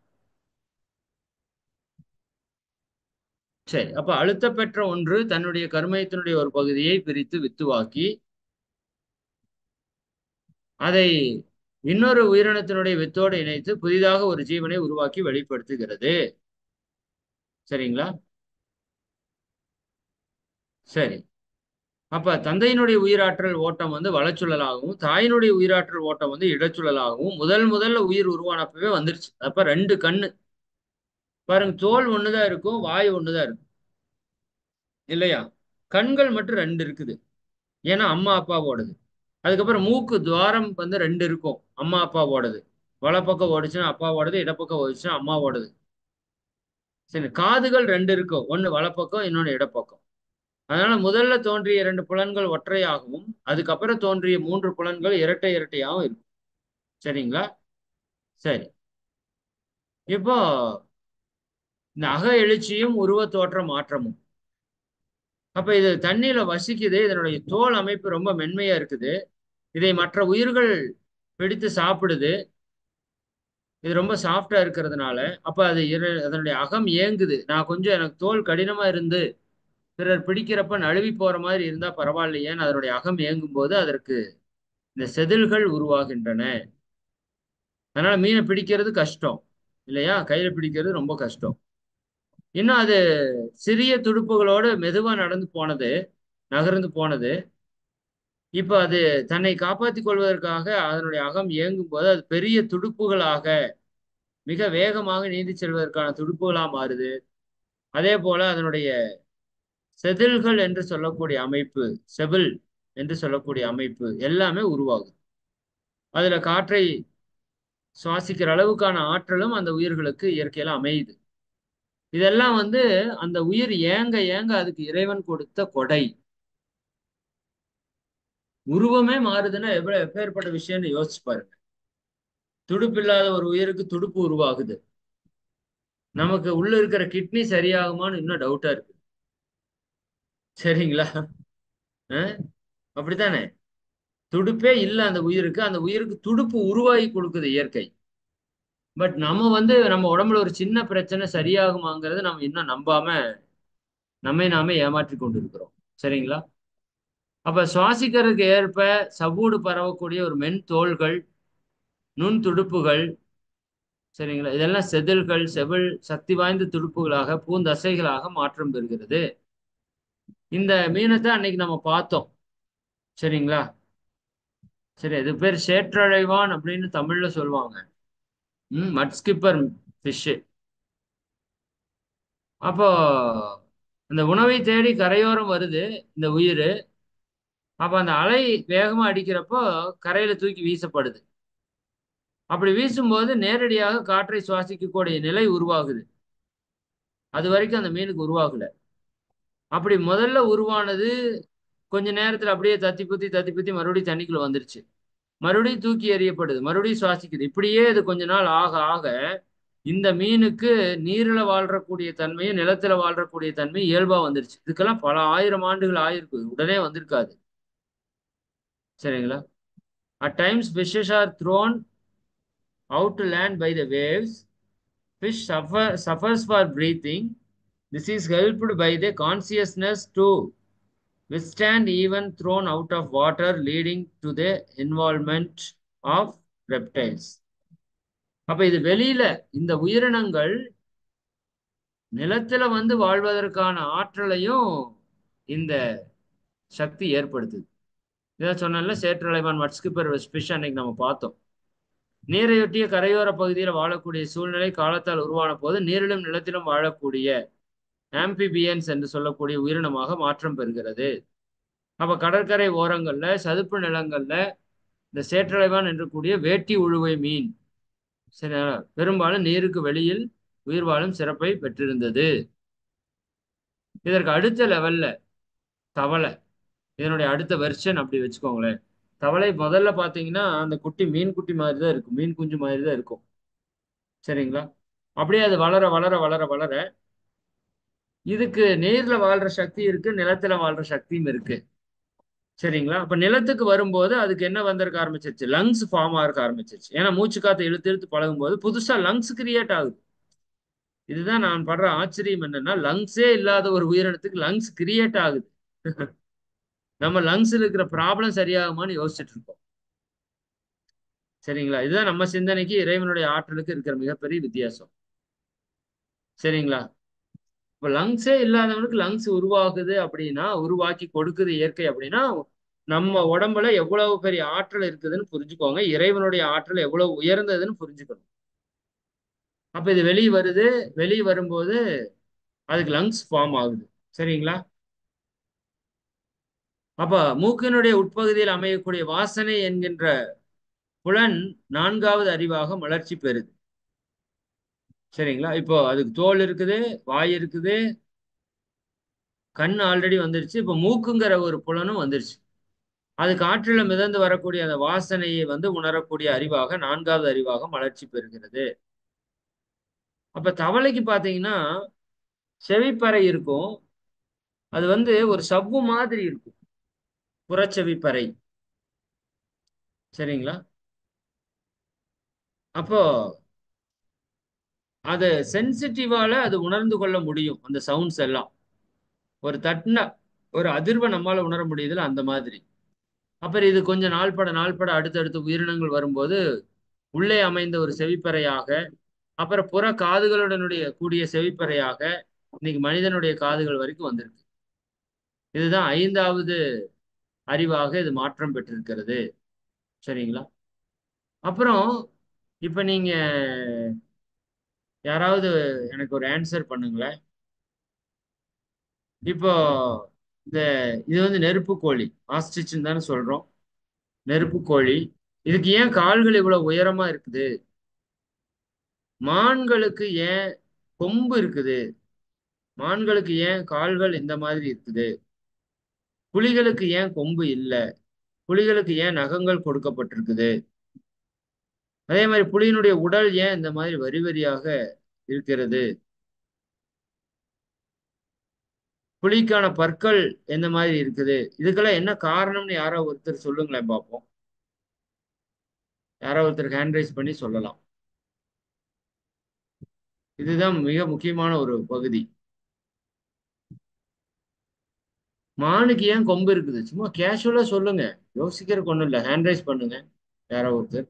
[SPEAKER 1] சரி, அப்ப அழுத்த பெற்ற ஒன்று தன்னுடைய கருமையத்தினுடைய ஒரு பகுதியை பிரித்து வித்துவாக்கி அதை இன்னொரு உயிரினத்தினுடைய வித்தோடு இணைத்து புதிதாக ஒரு ஜீவனை உருவாக்கி வெளிப்படுத்துகிறது. சரிங்களா? சரி, அப்ப தந்தையினுடைய உயிராற்றல் ஓட்டம் வந்து வளச்சுழலாகவும் தாயினுடைய உயிராற்றல் ஓட்டம் வந்து இடச்சுழலாகவும் முதல்ல உயிர் உருவானப்பவே வந்துருச்சு. அப்ப 2 கண்ணு பாருங்க, தோல் ஒண்ணுதான் இருக்கும், வாய் ஒண்ணுதான் இருக்கும் இல்லையா? கண்கள் மட்டும் 2 இருக்குது. ஏன்னா அம்மா அப்பாவோடது. அதுக்கப்புறம் மூக்கு துவாரம் வந்து 2 இருக்கும், அம்மா அப்பாவோடது. வலப்பக்கம் ஓடிச்சுன்னா அப்பாவோடது, இடப்பக்கம் ஓடிச்சுன்னா அம்மாவோடது. சரி, காதுகள் 2 இருக்கும், ஒன்னு வலப்பக்கம் இன்னொன்னு இடப்பக்கம். அதனால முதல்ல தோன்றிய 2 புலன்கள் ஒற்றையாகவும் அதுக்கப்புறம் தோன்றிய 3 புலன்கள் இரட்டையாகவும் இருக்கும். சரிங்களா? சரி, இப்போ இந்த அக எழுச்சியும் உருவ தோற்ற மாற்றமும். அப்ப இது தண்ணியில வசிக்குது, இதனுடைய தோல் அமைப்பு ரொம்ப மென்மையா இருக்குது. இதை மற்ற உயிர்கள் பிடித்து சாப்பிடுது. இது ரொம்ப சாஃப்டா இருக்கிறதுனால அப்ப அது அதனுடைய அகம் ஏங்குது. நான் கொஞ்சம் எனக்கு தோல் கடினமா இருந்து பிறர் பிடிக்கிறப்ப நழுவி போற மாதிரி இருந்தா பரவாயில்லையேன்னு அதனுடைய அகம் ஏங்கும் போது அதற்கு இந்த செதில்கள் உருவாகின்றன. அதனால மீனை பிடிக்கிறது கஷ்டம் இல்லையா? கையில பிடிக்கிறது ரொம்ப கஷ்டம். இன்னும் அது சிறிய துடுப்புகளோடு மெதுவா நகர்ந்து போனது. இப்ப அது தன்னை காப்பாற்றிக் கொள்வதற்காக அதனுடைய அகம் இயங்கும் போது அது பெரிய துடுப்புகளாக மிக வேகமாக நீந்தி செல்வதற்கான துடுப்புகளா மாறுது. அதே போல அதனுடைய செதில்கள் என்று சொல்லக்கூடிய அமைப்பு, செபில் என்று சொல்லக்கூடிய அமைப்பு எல்லாமே உருவாகுது. அதுல காற்றை சுவாசிக்கிற அளவுக்கான ஆற்றலும் அந்த உயிர்களுக்கு இயற்கையில அமையுது. இதெல்லாம் அந்த உயிர் ஏங்க ஏங்க அதுக்கு இறைவன் கொடுத்த கொடை. உருவமே மாறுதுன்னா எவ்வளவு எப்பேற்பட்ட விஷயம்னு யோசிச்சு பாருங்க. துடுப்பு இல்லாத ஒரு உயிருக்கு துடுப்பு உருவாகுது. நமக்கு உள்ள இருக்கிற கிட்னி சரியாகுமான்னு இன்னும் டவுட்டா இருக்கு. சரிங்களா? அப்படித்தானே? துடுப்பே இல்லை அந்த உயிருக்கு துடுப்பு உருவாகி கொடுக்குது இயற்கை. பட் நம்ம உடம்புல ஒரு சின்ன பிரச்சனை சரியாகுமாங்கிறது நம்ம இன்னும் நம்பாம நம்மை நாமே ஏமாற்றி கொண்டிருக்கிறோம். சரிங்களா? அப்ப சுவாசிக்கிறதுக்கு ஏற்ப சவ்வூடு பரவக்கூடிய ஒரு மென் தோள்கள், நுண் துடுப்புகள், சரிங்களா, இதெல்லாம் செதில் சக்தி வாய்ந்த துடுப்புகளாக பூந்தசைகளாக மாற்றம் பெறுகிறது. இந்த மீனத்தை அன்னைக்கு நம்ம பார்த்தோம். சரிங்களா? சரி, இது பேர் சேற்றழைவான் அப்படின்னு தமிழ்ல சொல்லுவாங்க. மட் ஸ்கிப்பர் ஃபிஷ். அப்போ அந்த உணவை தேடி கரையோரம் வருது இந்த உயிர். அப்ப அந்த அலை வேகமா அடிக்கிறப்போ கரையில தூக்கி வீசப்படுது. அப்படி வீசும்போது நேரடியாக காற்றை சுவாசிக்கக்கூடிய நிலை உருவாகுது. அது வரைக்கும் அந்த மீனுக்கு உருவாகல. அப்படி முதல்ல உருவானது கொஞ்ச நேரத்துல அப்படியே தத்தி புத்தி மறுபடியும் தண்ணிக்குள்ள வந்துருச்சு. மறுபடியும் தூக்கி எறியப்படுது, மறுபடியும் சுவாசிக்குது. இப்படியே இது கொஞ்ச நாள் ஆக ஆக இந்த மீனுக்கு நீரில வாழ்றக்கூடிய தன்மையும் நிலத்துல வாழ்றக்கூடிய தன்மையும் இயல்பா வந்துருச்சு. இதுக்கெல்லாம் பல ஆயிரம் ஆண்டுகள் ஆயிருக்கு, உடனே வந்திருக்காது. சரிங்களா? At times fishes are thrown out to land by the waves. Suffers for breathing. This is helped by the consciousness to withstand even thrown out of water, leading to the involvement of reptiles. அப்ப இது வெளியில இந்த உயிரினங்கள் நிலத்துல வாழ்வதற்கான ஆற்றலையும் இந்த சக்தி ஏற்படுத்துது. இதை சொன்னால சேற்றலைவான் மட்ஸ்கிப்பர் ஃபிஷ் அன்னைக்கு நம்ம பார்த்தோம். நீரையொட்டிய கரையோர பகுதியில் வாழக்கூடிய சூழ்நிலை காலத்தால் உருவான போது நீரிலும் நிலத்திலும் வாழக்கூடிய ஆம்பிபியன்ஸ் என்று சொல்லக்கூடிய உயிரினமாக மாற்றம் பெறுகிறது. அப்ப கடற்கரை ஓரங்கள்ல சதுப்பு நிலங்கள்ல இந்த சேற்றலைவான் என்று கூடிய வேட்டி உழுவை மீன் சரி பெரும்பாலும் நீருக்கு வெளியில் உயிர் வாழும் சிறப்பை பெற்றிருந்தது. இதற்கு அடுத்த லெவல்ல தவளை, இதனுடைய அடுத்த வெர்ஷன் அப்படி வச்சுக்கோங்களேன். தவளை முதல்ல பாத்தீங்கன்னா அந்த மீன் குட்டி மாதிரி தான் இருக்கும், மீன் குஞ்சு மாதிரி தான் இருக்கும். சரிங்களா? அப்படியே அது வளர வளர வளர வளர இதுக்கு நீர்ல வாழ்ற சக்தி இருக்கு, நிலத்துல வாழ்ற சக்தியும் இருக்கு. சரிங்களா? அப்ப நிலத்துக்கு வரும்போது அதுக்கு என்ன வந்திருக்க ஆரம்பிச்சிருச்சு, லங்ஸ் ஃபார்ம் ஆக ஆரம்பிச்சிருச்சு. ஏன்னா மூச்சு காத்து இழுத்து இழுத்து பழகும் போது புதுசா லங்ஸ் கிரியேட் ஆகுது. இதுதான் நான் படுற ஆச்சரியம் என்னன்னா, லங்ஸே இல்லாத ஒரு உயிரினத்துக்கு லங்ஸ் கிரியேட் ஆகுது. நம்ம லங்ஸ்ல இருக்கிற ப்ராப்ளம் சரியாகுமான்னு யோசிச்சுட்டு இருக்கோம். சரிங்களா? இதுதான் நம்ம சிந்தனைக்கு இறைவனுடைய ஆற்றலுக்கு இருக்கிற மிகப்பெரிய வித்தியாசம். சரிங்களா? இப்ப லங்ஸே இல்லாதவனுக்கு லங்ஸ் உருவாகுது அப்படின்னா, உருவாக்கி கொடுக்குது இயற்கை அப்படின்னா, நம்ம உடம்புல எவ்வளவு பெரிய ஆற்றல் இருக்குதுன்னு புரிஞ்சுக்கோங்க. இறைவனுடைய ஆற்றல் எவ்வளவு உயர்ந்ததுன்னு புரிஞ்சுக்கணும். அப்ப இது வெளியே வருது, வெளியே வரும்போது அதுக்கு லங்ஸ் ஃபார்ம் ஆகுது. சரிங்களா? அப்ப மூக்கினுடைய உட்பகுதியில் அமையக்கூடிய வாசனை என்கின்ற புலன் 4வது அறிவாக மலர்ச்சி பெறுது. சரிங்களா? இப்போ அதுக்கு தோல் இருக்குது, வாய் இருக்குது, கண் ஆல்ரெடி வந்துருச்சு. இப்போ மூக்குங்கிற ஒரு புலனும் வந்துருச்சு. அது காற்றில மிதந்து வரக்கூடிய அந்த வாசனையை உணரக்கூடிய அறிவாக 4வது அறிவாக மலர்ச்சி பெறுகிறது. அப்ப தவளைக்கு பாத்தீங்கன்னா செவிப்பறை இருக்கும். அது ஒரு சவ்வு மாதிரி இருக்கும், புறச்செவிப்பறை. சரிங்களா? அப்போ அது சென்சிட்டிவால அது உணர்ந்து கொள்ள முடியும். அந்த சவுண்ட்ஸ் எல்லாம் ஒரு தட்டின ஒரு அதிர்வை நம்மால உணர முடியுதுல, அந்த மாதிரி. அப்புறம் இது கொஞ்சம் நாள்பட அடுத்தடுத்த உயிரினங்கள் வரும்போது உள்ளே அமைந்த ஒரு செவிப்பறையாக, அப்புறம் புற காதுகளுடனுடைய கூடிய செவிப்பறையாக, இன்னைக்கு மனிதனுடைய காதுகள் வரைக்கும் வந்திருக்கு. இதுதான் 5வது அறிவாக இது மாற்றம் பெற்றிருக்கிறது. சரிங்களா? அப்புறம் இப்ப நீங்க யாராவது எனக்கு ஒரு ஆன்சர் பண்ணுங்களேன். இப்போ இந்த இது வந்து நெருப்பு கோழி, ஆஸ்ட்ரிச்னு தானே சொல்றோம். நெருப்பு கோழி, இதுக்கு ஏன் கால்கள் இவ்வளவு உயரமா இருக்குது? மான்களுக்கு ஏன் கொம்பு இருக்குது? மான்களுக்கு ஏன் கால்கள் இந்த மாதிரி இருக்குது? புலிகளுக்கு ஏன் கொம்பு இல்ல? புலிகளுக்கு ஏன் நகங்கள் கொடுக்கப்பட்டிருக்குது? அதே மாதிரி புலியினுடைய உடல் ஏன் இந்த மாதிரி வரி வரியாக இருக்கிறது? புலிக்கான பற்கள் எந்த மாதிரி இருக்குது? இதுக்கெல்லாம் என்ன காரணம்னு யாரோ ஒருத்தர் சொல்லுங்களேன் பார்ப்போம். யாரோ ஒருத்தர் ஹேண்ட் ரைஸ் பண்ணி சொல்லலாம். இதுதான் மிக முக்கியமான ஒரு பகுதி. மானுக்கு ஏன் கொம்பு இருக்குது? சும்மா கேஷுவலா சொல்லுங்க, யோசிக்கிறதுக்கு ஒண்ணும் இல்லை. ஹேண்ட் ரைஸ் பண்ணுங்க யாரோ ஒருத்தர்.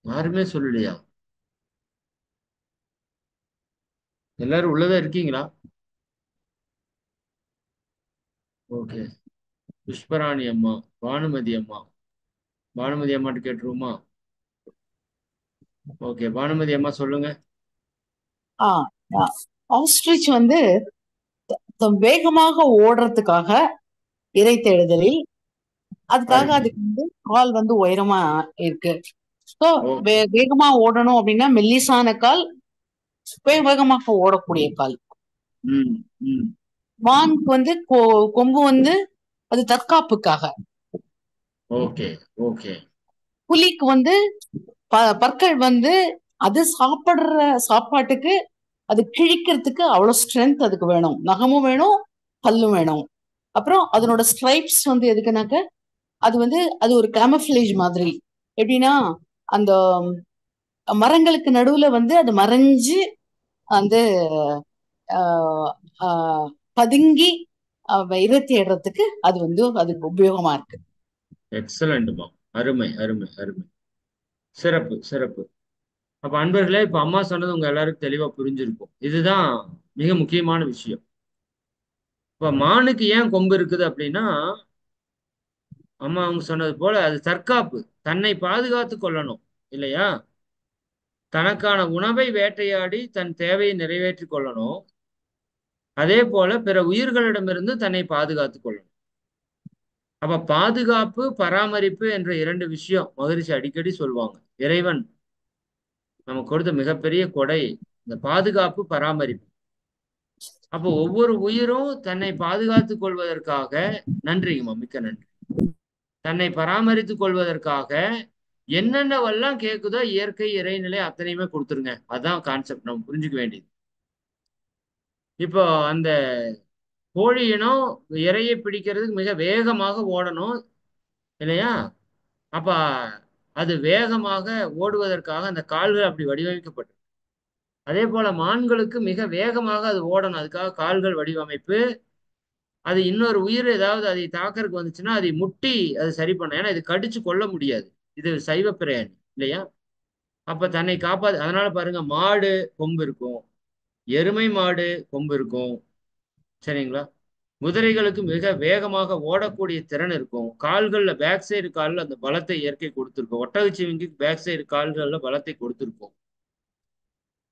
[SPEAKER 1] யாருமே சொல்லலையா? எல்லாரும் உள்ளதா இருக்கீங்களா? ஓகே. புஷ்பராணி அம்மா, பானுமதி அம்மா. பானுமதி அம்மாட்ட கேட்டுருவோமா? ஓகே, பானுமதி அம்மா சொல்லுங்க.
[SPEAKER 3] ஆ ஆஸ்ட்ரிச் வந்து வேகமாக ஓடுறதுக்காக இரை தேடுதலில் அதுக்காக அதுக்கு வந்து கால் வந்து உயரமா இருக்கு. So
[SPEAKER 1] okay.
[SPEAKER 3] வேகமா ஓடணும் அப்படின்னா மெல்லிசான கால், வேகமாக ஓடக்கூடிய கால்.
[SPEAKER 1] ம் ம்
[SPEAKER 3] மானுக்கு வந்து கொம்பு வந்து அது தற்காப்புக்காக.
[SPEAKER 1] Okay okay.
[SPEAKER 3] புலிக்கு வந்து பற்கள் வந்து அது சாப்பிடுற சாப்பாட்டுக்கு அது கிழிக்கிறதுக்கு அவ்வளவு ஸ்ட்ரென்த் அதுக்கு வேணும். நகமும் வேணும், பல்லும் வேணும். அப்புறம் அதனோட ஸ்ட்ரைப்ஸ் வந்து எதுக்குனாக்க அது வந்து அது ஒரு கேமஃபிளேஜ் மாதிரி. எப்படின்னா அந்த மரங்களுக்கு நடுவுல வந்து அது மறைஞ்சு வந்து ஆஹ் ஆஹ் பதுங்கி இரை தேடுறதுக்கு அது வந்து அதுக்கு உபயோகமா இருக்கு.
[SPEAKER 1] எக்ஸலண்ட்மா, அருமை அருமை அருமை, சிறப்பு சிறப்பு. அப்ப அன்பர்களே, இப்ப அம்மா சொன்னது உங்க எல்லாருக்கும் தெளிவா புரிஞ்சிருக்கும். இதுதான் மிக முக்கியமான விஷயம். இப்ப மானுக்கு ஏன் கொம்பு இருக்குது அப்படின்னா, அம்மா அவங்க சொன்னது போல அது தற்காப்பு, தன்னை பாதுகாத்து கொள்ளணும் இல்லையா? தனக்கான உணவை வேட்டையாடி தன் தேவையை நிறைவேற்றி கொள்ளணும். அதே போல பிற உயிர்களிடமிருந்து தன்னை பாதுகாத்துக் கொள்ளணும். அப்ப பாதுகாப்பு, பராமரிப்பு என்ற 2 விஷயம் மகரிஷி அடிக்கடி சொல்லுவாங்க. இறைவன் நமக்கு கொடுத்த மிகப்பெரிய கொடை இந்த பாதுகாப்பு, பராமரிப்பு. அப்போ ஒவ்வொரு உயிரும் தன்னை பாதுகாத்துக் கொள்வதற்காக, நன்றிங்கம்மா, மிக்க நன்றி, தன்னை பராமரித்துக் கொள்வதற்காக என்னென்னவெல்லாம் கேட்குதோ இயற்கை, இறைநிலை அத்தனையுமே கொடுத்துருங்க. அதான் கான்செப்ட், நம்ம புரிஞ்சுக்க வேண்டியது. இப்போ அந்த கோழி இனம் இரையை பிடிக்கிறதுக்கு மிக வேகமாக ஓடணும் இல்லையா? அப்ப அது வேகமாக ஓடுவதற்காக அந்த கால்கள் அப்படி வடிவமைக்கப்பட்டது. அதே போல மான்களுக்கு மிக வேகமாக அது ஓடணும், அதுக்காக கால்கள் வடிவமைப்பு. அது இன்னொரு உயிர் ஏதாவது அதை தாக்கறதுக்கு வந்துச்சுன்னா அதை முட்டி அது சரி பண்ணும். ஏன்னா இது கடிச்சு கொள்ள முடியாது, இது சைவ பிரயாணி இல்லையா? அப்ப தன்னை அதனால பாருங்க, மாடு கொம்பு இருக்கும், எருமை மாடு கொம்பு இருக்கும், சரிங்களா? குதிரைகளுக்கு மிக வேகமாக ஓடக்கூடிய திறன் இருக்கும். கால்கள்ல பேக் சைடு காலில் அந்த பலத்தை இயற்கை கொடுத்துருக்கும். ஒட்டகச்சிவிங்கி பேக் சைடு கால்கள்ல பலத்தை கொடுத்துருக்கும்.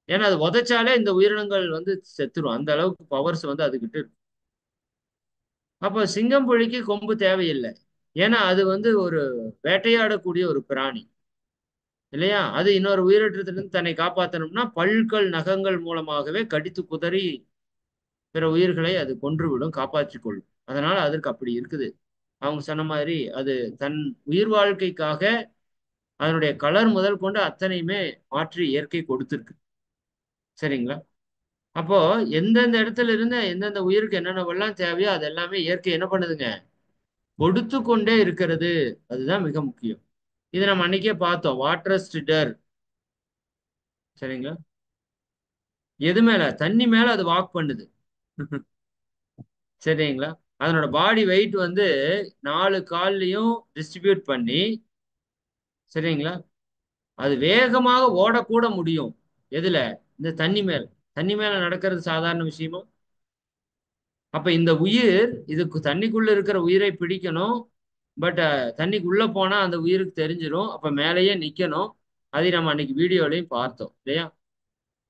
[SPEAKER 1] ஏன்னா அது உதைச்சாலே இந்த உயிரினங்கள் வந்து செத்துரும், அந்த அளவுக்கு பவர்ஸ் வந்து அதுகிட்ட இருக்கு. அப்ப சிங்கம் புலிக்கு கொம்பு தேவையில்லை, ஏன்னா அது வந்து ஒரு வேட்டையாடக்கூடிய ஒரு பிராணி இல்லையா? அது இன்னொரு உயிரினத்திலிருந்து தன்னை காப்பாற்றணும்னா பல்கள், நகங்கள் மூலமாகவே கடித்து குதறி பிற உயிர்களை அது கொன்றுவிடும், காப்பாற்றிக் கொள்ளும். அதனால அதற்கு அப்படி இருக்குது. அவங்க சொன்ன மாதிரி அது தன் உயிர் வாழ்க்கைக்காக அதனுடைய கலர் முதல் கொண்டு அத்தனையுமே மாற்றி இயற்கை கொடுத்துருக்கு. சரிங்களா? அப்போ எந்தெந்த இடத்துல இருந்து எந்தெந்த உயிருக்கு என்னென்னவெல்லாம் தேவையோ அது எல்லாமே இயற்கை என்ன பண்ணுதுங்க, கொடுத்து கொண்டே இருக்கிறது. அதுதான் மிக முக்கியம். இது நம்ம அன்னைக்கே பார்த்தோம், வாட்டர் ஸ்ட்ரிடர். சரிங்களா? எது மேல? தண்ணி மேல அது வாக் பண்ணுது. சரிங்களா? அதனோட பாடி வெயிட் வந்து 4 கால்லையும் டிஸ்ட்ரிபியூட் பண்ணி, சரிங்களா, அது வேகமாக ஓடக்கூட முடியும். எதுல? இந்த தண்ணி மேல. தண்ணி மேல நடக்கிறது சாதாரண விஷயமா? அப்ப இந்த உயிர் இதுக்கு தண்ணிக்குள்ள இருக்கிற உயிரை பிடிக்கணும். பட் தண்ணிக்குள்ள போனா அந்த உயிருக்கு தெரிஞ்சிடும். அப்ப மேலேயே நிக்கணும். அதை நம்ம அன்னைக்கு வீடியோலையும் பார்த்தோம் இல்லையா?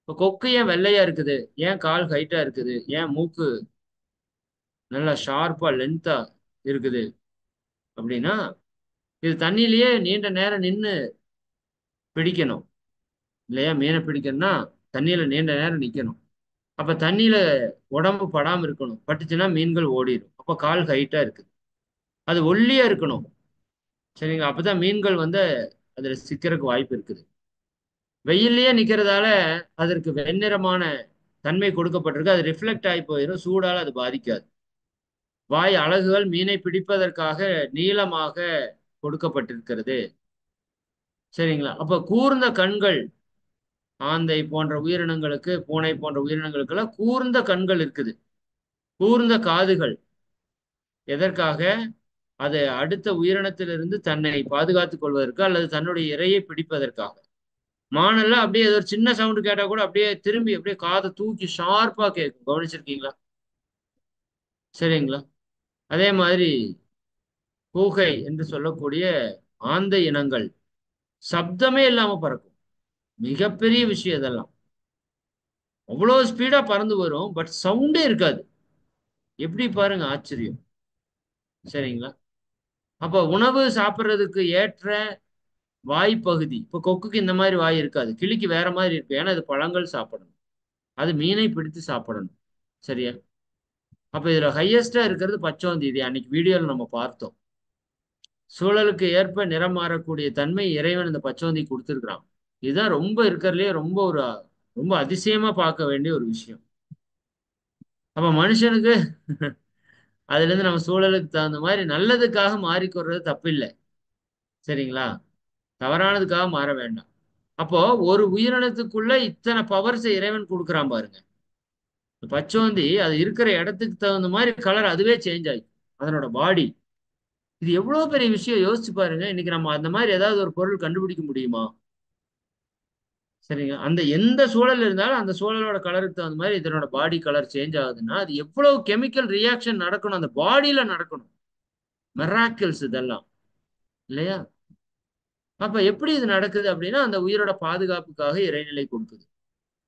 [SPEAKER 1] இப்ப கொக்கு ஏன் வெள்ளையா இருக்குது? ஏன் கால் ஹைட்டா இருக்குது? ஏன் மூக்கு நல்லா ஷார்ப்பா லென்த்தா இருக்குது அப்படின்னா, இது தண்ணியிலேயே நீண்ட நேரம் நின்று பிடிக்கணும் இல்லையா? மீனை பிடிக்கணும்னா தண்ணியில நீண்ட நேரம் நிக்கணும். அப்ப தண்ணியில உடம்பு படாம இருக்கணும். பட்டுச்சுன்னா மீன்கள் ஓடிடும். அப்ப கால் ஹைட்டா இருக்குது. அது ஒல்லியா இருக்கணும். சரிங்களா? அப்பதான் மீன்கள் வந்து அதுல சிக்கிறதுக்கு வாய்ப்பு இருக்குது. வெயில்லயே நிக்கிறதால அதற்கு வெண்ணிறமான தன்மை கொடுக்கப்பட்டிருக்கு. அது ரிஃப்ளெக்ட் ஆகி போயிடும். சூடால அது பாதிக்காது. வாய் அலகுகள் மீனை பிடிப்பதற்காக நீளமாக கொடுக்கப்பட்டிருக்கிறது. சரிங்களா? அப்ப கூர்ந்த கண்கள் ஆந்தை போன்ற உயிரினங்களுக்கு, பூனை போன்ற உயிரினங்களுக்கெல்லாம் கூர்ந்த கண்கள் இருக்குது. கூர்ந்த காதுகள். எதற்காக? அது அடுத்த உயிரினத்திலிருந்து தன்னை பாதுகாத்துக் கொள்வதற்கு அல்லது தன்னுடைய இரையை பிடிப்பதற்காக. மானெல்லாம் அப்படியே ஏதோ ஒரு சின்ன சவுண்டு கேட்டா கூட அப்படியே திரும்பி அப்படியே காதை தூக்கி ஷார்ப்பா கேட்கும். கவனிச்சிருக்கீங்களா? சரிங்களா? அதே மாதிரி கூகை என்று சொல்லக்கூடிய ஆந்தை இனங்கள் சப்தமே இல்லாம பறக்கும். மிகப்பெரிய விஷயம் இதெல்லாம். அவ்வளவு ஸ்பீடா பறந்து வரும். பட் சவுண்டே இருக்காது. எப்படி பாருங்க ஆச்சரியம். சரிங்களா? அப்ப உணவு சாப்பிட்றதுக்கு ஏற்ற வாய் பகுதி. இப்ப கொக்குக்கு இந்த மாதிரி வாய் இருக்காது. கிளிக்கு வேற மாதிரி இருக்கு. ஏன்னா அது பழங்கள் சாப்பிடணும். அது மீனை பிடித்து சாப்பிடணும். சரியா? அப்ப இதுல ஹையஸ்டா இருக்கிறது பச்சோந்தி. இது அன்னைக்கு வீடியோல நம்ம பார்த்தோம். சூழலுக்கு ஏற்ப நிறம் மாறக்கூடிய தன்மை இறைவன் இந்த பச்சோந்தி கொடுத்துருக்கிறான். இதுதான் ரொம்ப இருக்கிறதுலயே ரொம்ப அதிசயமா பார்க்க வேண்டிய ஒரு விஷயம். அப்ப மனுஷனுக்கு அதுல இருந்து நம்ம சூழலுக்கு தகுந்த மாதிரி நல்லதுக்காக மாறிக்கொள்றது தப்பு இல்லை. சரிங்களா? தவறானதுக்காக மாற வேண்டாம். அப்போ ஒரு உயிரினத்துக்குள்ள இத்தனை பவர்ஸ் இறைவன் கொடுக்குறான் பாருங்க. பச்சோந்தி அது இருக்கிற இடத்துக்கு தகுந்த மாதிரி கலர் அதுவே சேஞ்ச் ஆகி அதனோட பாடி. இது எவ்வளவு பெரிய விஷயம் யோசிச்சு பாருங்க. இன்னைக்கு நம்ம அந்த மாதிரி ஏதாவது ஒரு பொருள் கண்டுபிடிக்க முடியுமா? சரிங்க. அந்த எந்த சூழல் இருந்தாலும் அந்த சூழலோட கலருக்கு தகுந்த மாதிரி இதனோட பாடி கலர் சேஞ்ச் ஆகுதுன்னா அது எவ்வளவு கெமிக்கல் ரியாக்ஷன் நடக்கணும், அந்த பாடியில நடக்கணும். மெராக்கிள்ஸ் இதெல்லாம் இல்லையா? அப்ப எப்படி இது நடக்குது அப்படின்னா அந்த உயிரோட பாதுகாப்புக்காக இறைநிலை கொடுக்குது.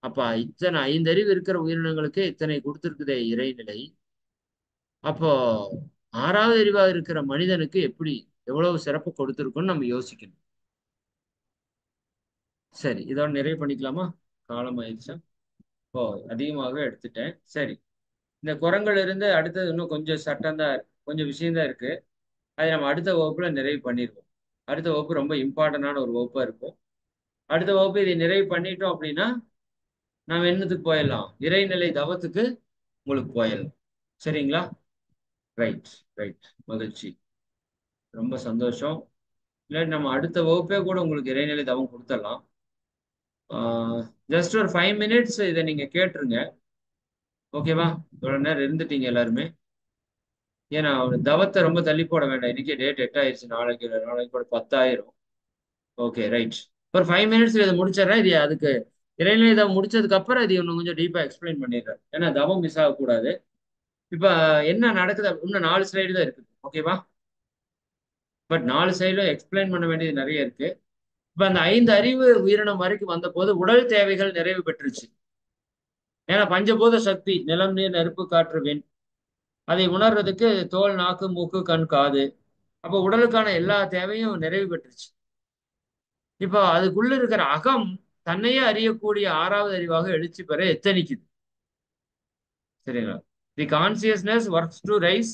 [SPEAKER 1] அப்ப இத்தனை 5 அறிவு இருக்கிற உயிரினங்களுக்கு இத்தனை கொடுத்துருக்குதே இறைநிலை. அப்போ 6வது அறிவா இருக்கிற மனிதனுக்கு எப்படி எவ்வளவு சிறப்பு கொடுத்துருக்குன்னு நம்ம யோசிக்கணும். சரி, இதோட நிறைவு பண்ணிக்கலாமா? காலம் ஆயிடுச்சா? ஓ, அதிகமாகவே எடுத்துட்டேன். சரி, இந்த குரங்குல இருந்து அடுத்தது இன்னும் கொஞ்சம் சட்டம் தான், கொஞ்சம் விஷயம்தான் இருக்கு. அதை நம்ம அடுத்த வகுப்புல நிறைவு பண்ணிடுவோம். அடுத்த வகுப்பு ரொம்ப இம்பார்ட்டன்டான ஒரு வகுப்பா இருக்கும். அடுத்த வகுப்பு இதை நிறைவு பண்ணிட்டோம் அப்படின்னா நாம் என்னத்துக்கு போயிடலாம்? இறைநிலை தவத்துக்கு உங்களுக்கு போயிடலாம். சரிங்களா? Right, right. மகிழ்ச்சி. ரொம்ப சந்தோஷம். இல்லை நம்ம அடுத்த வகுப்பே கூட உங்களுக்கு இறைநிலை தவம் கொடுத்துடலாம். ஜஸ்ட் ஒரு 5 மினிட்ஸ் இதை நீங்க கேட்டுருங்க. ஓகேவா? இவ்வளவு நேரம் இருந்துட்டீங்க எல்லாருமே. ஏன்னா ஒரு தவத்தை ரொம்ப தள்ளி போட வேண்டாம். இன்னைக்கு டேட் 8 ஆயிடுச்சு. நாளைக்கு கூட 10 ஆயிரும். Okay, right. ஒரு 5 மினிட்ஸ் இதை முடிச்சிடறேன். இது அதுக்கு இறைநிலை தவம் முடிச்சதுக்கு அப்புறம் இது இன்னும் கொஞ்சம் டீப்பா எக்ஸ்பிளைன் பண்ணிடுறேன். ஏன்னா தவம் மிஸ் ஆகக்கூடாது. இப்ப என்ன நடக்குது? இன்னும் 4 ஸ்லைடு தான் இருக்குது. ஓகேவா? பட் 4 ஸ்லைடும் எக்ஸ்பிளைன் பண்ண வேண்டியது நிறைய இருக்கு. இப்ப அந்த 5 அறிவு உயிரினம் வரைக்கும் வந்த போது உடல் தேவைகள் நிறைவு பெற்றுச்சு. ஏன்னா பஞ்சபூத சக்தி நிலம், நீர், நெருப்பு, காற்று, விண், அதை உணர்றதுக்கு தோல், நாக்கு, மூக்கு, கண், காது. அப்ப உடலுக்கான எல்லா தேவையும் நிறைவு பெற்றுச்சு. இப்போ அதுக்குள்ள இருக்கிற அகம் தன்னையே அறியக்கூடிய 6வது அறிவாக எழுச்சி பெற எத்தனிக்குது. சரிங்களா? The consciousness works to rise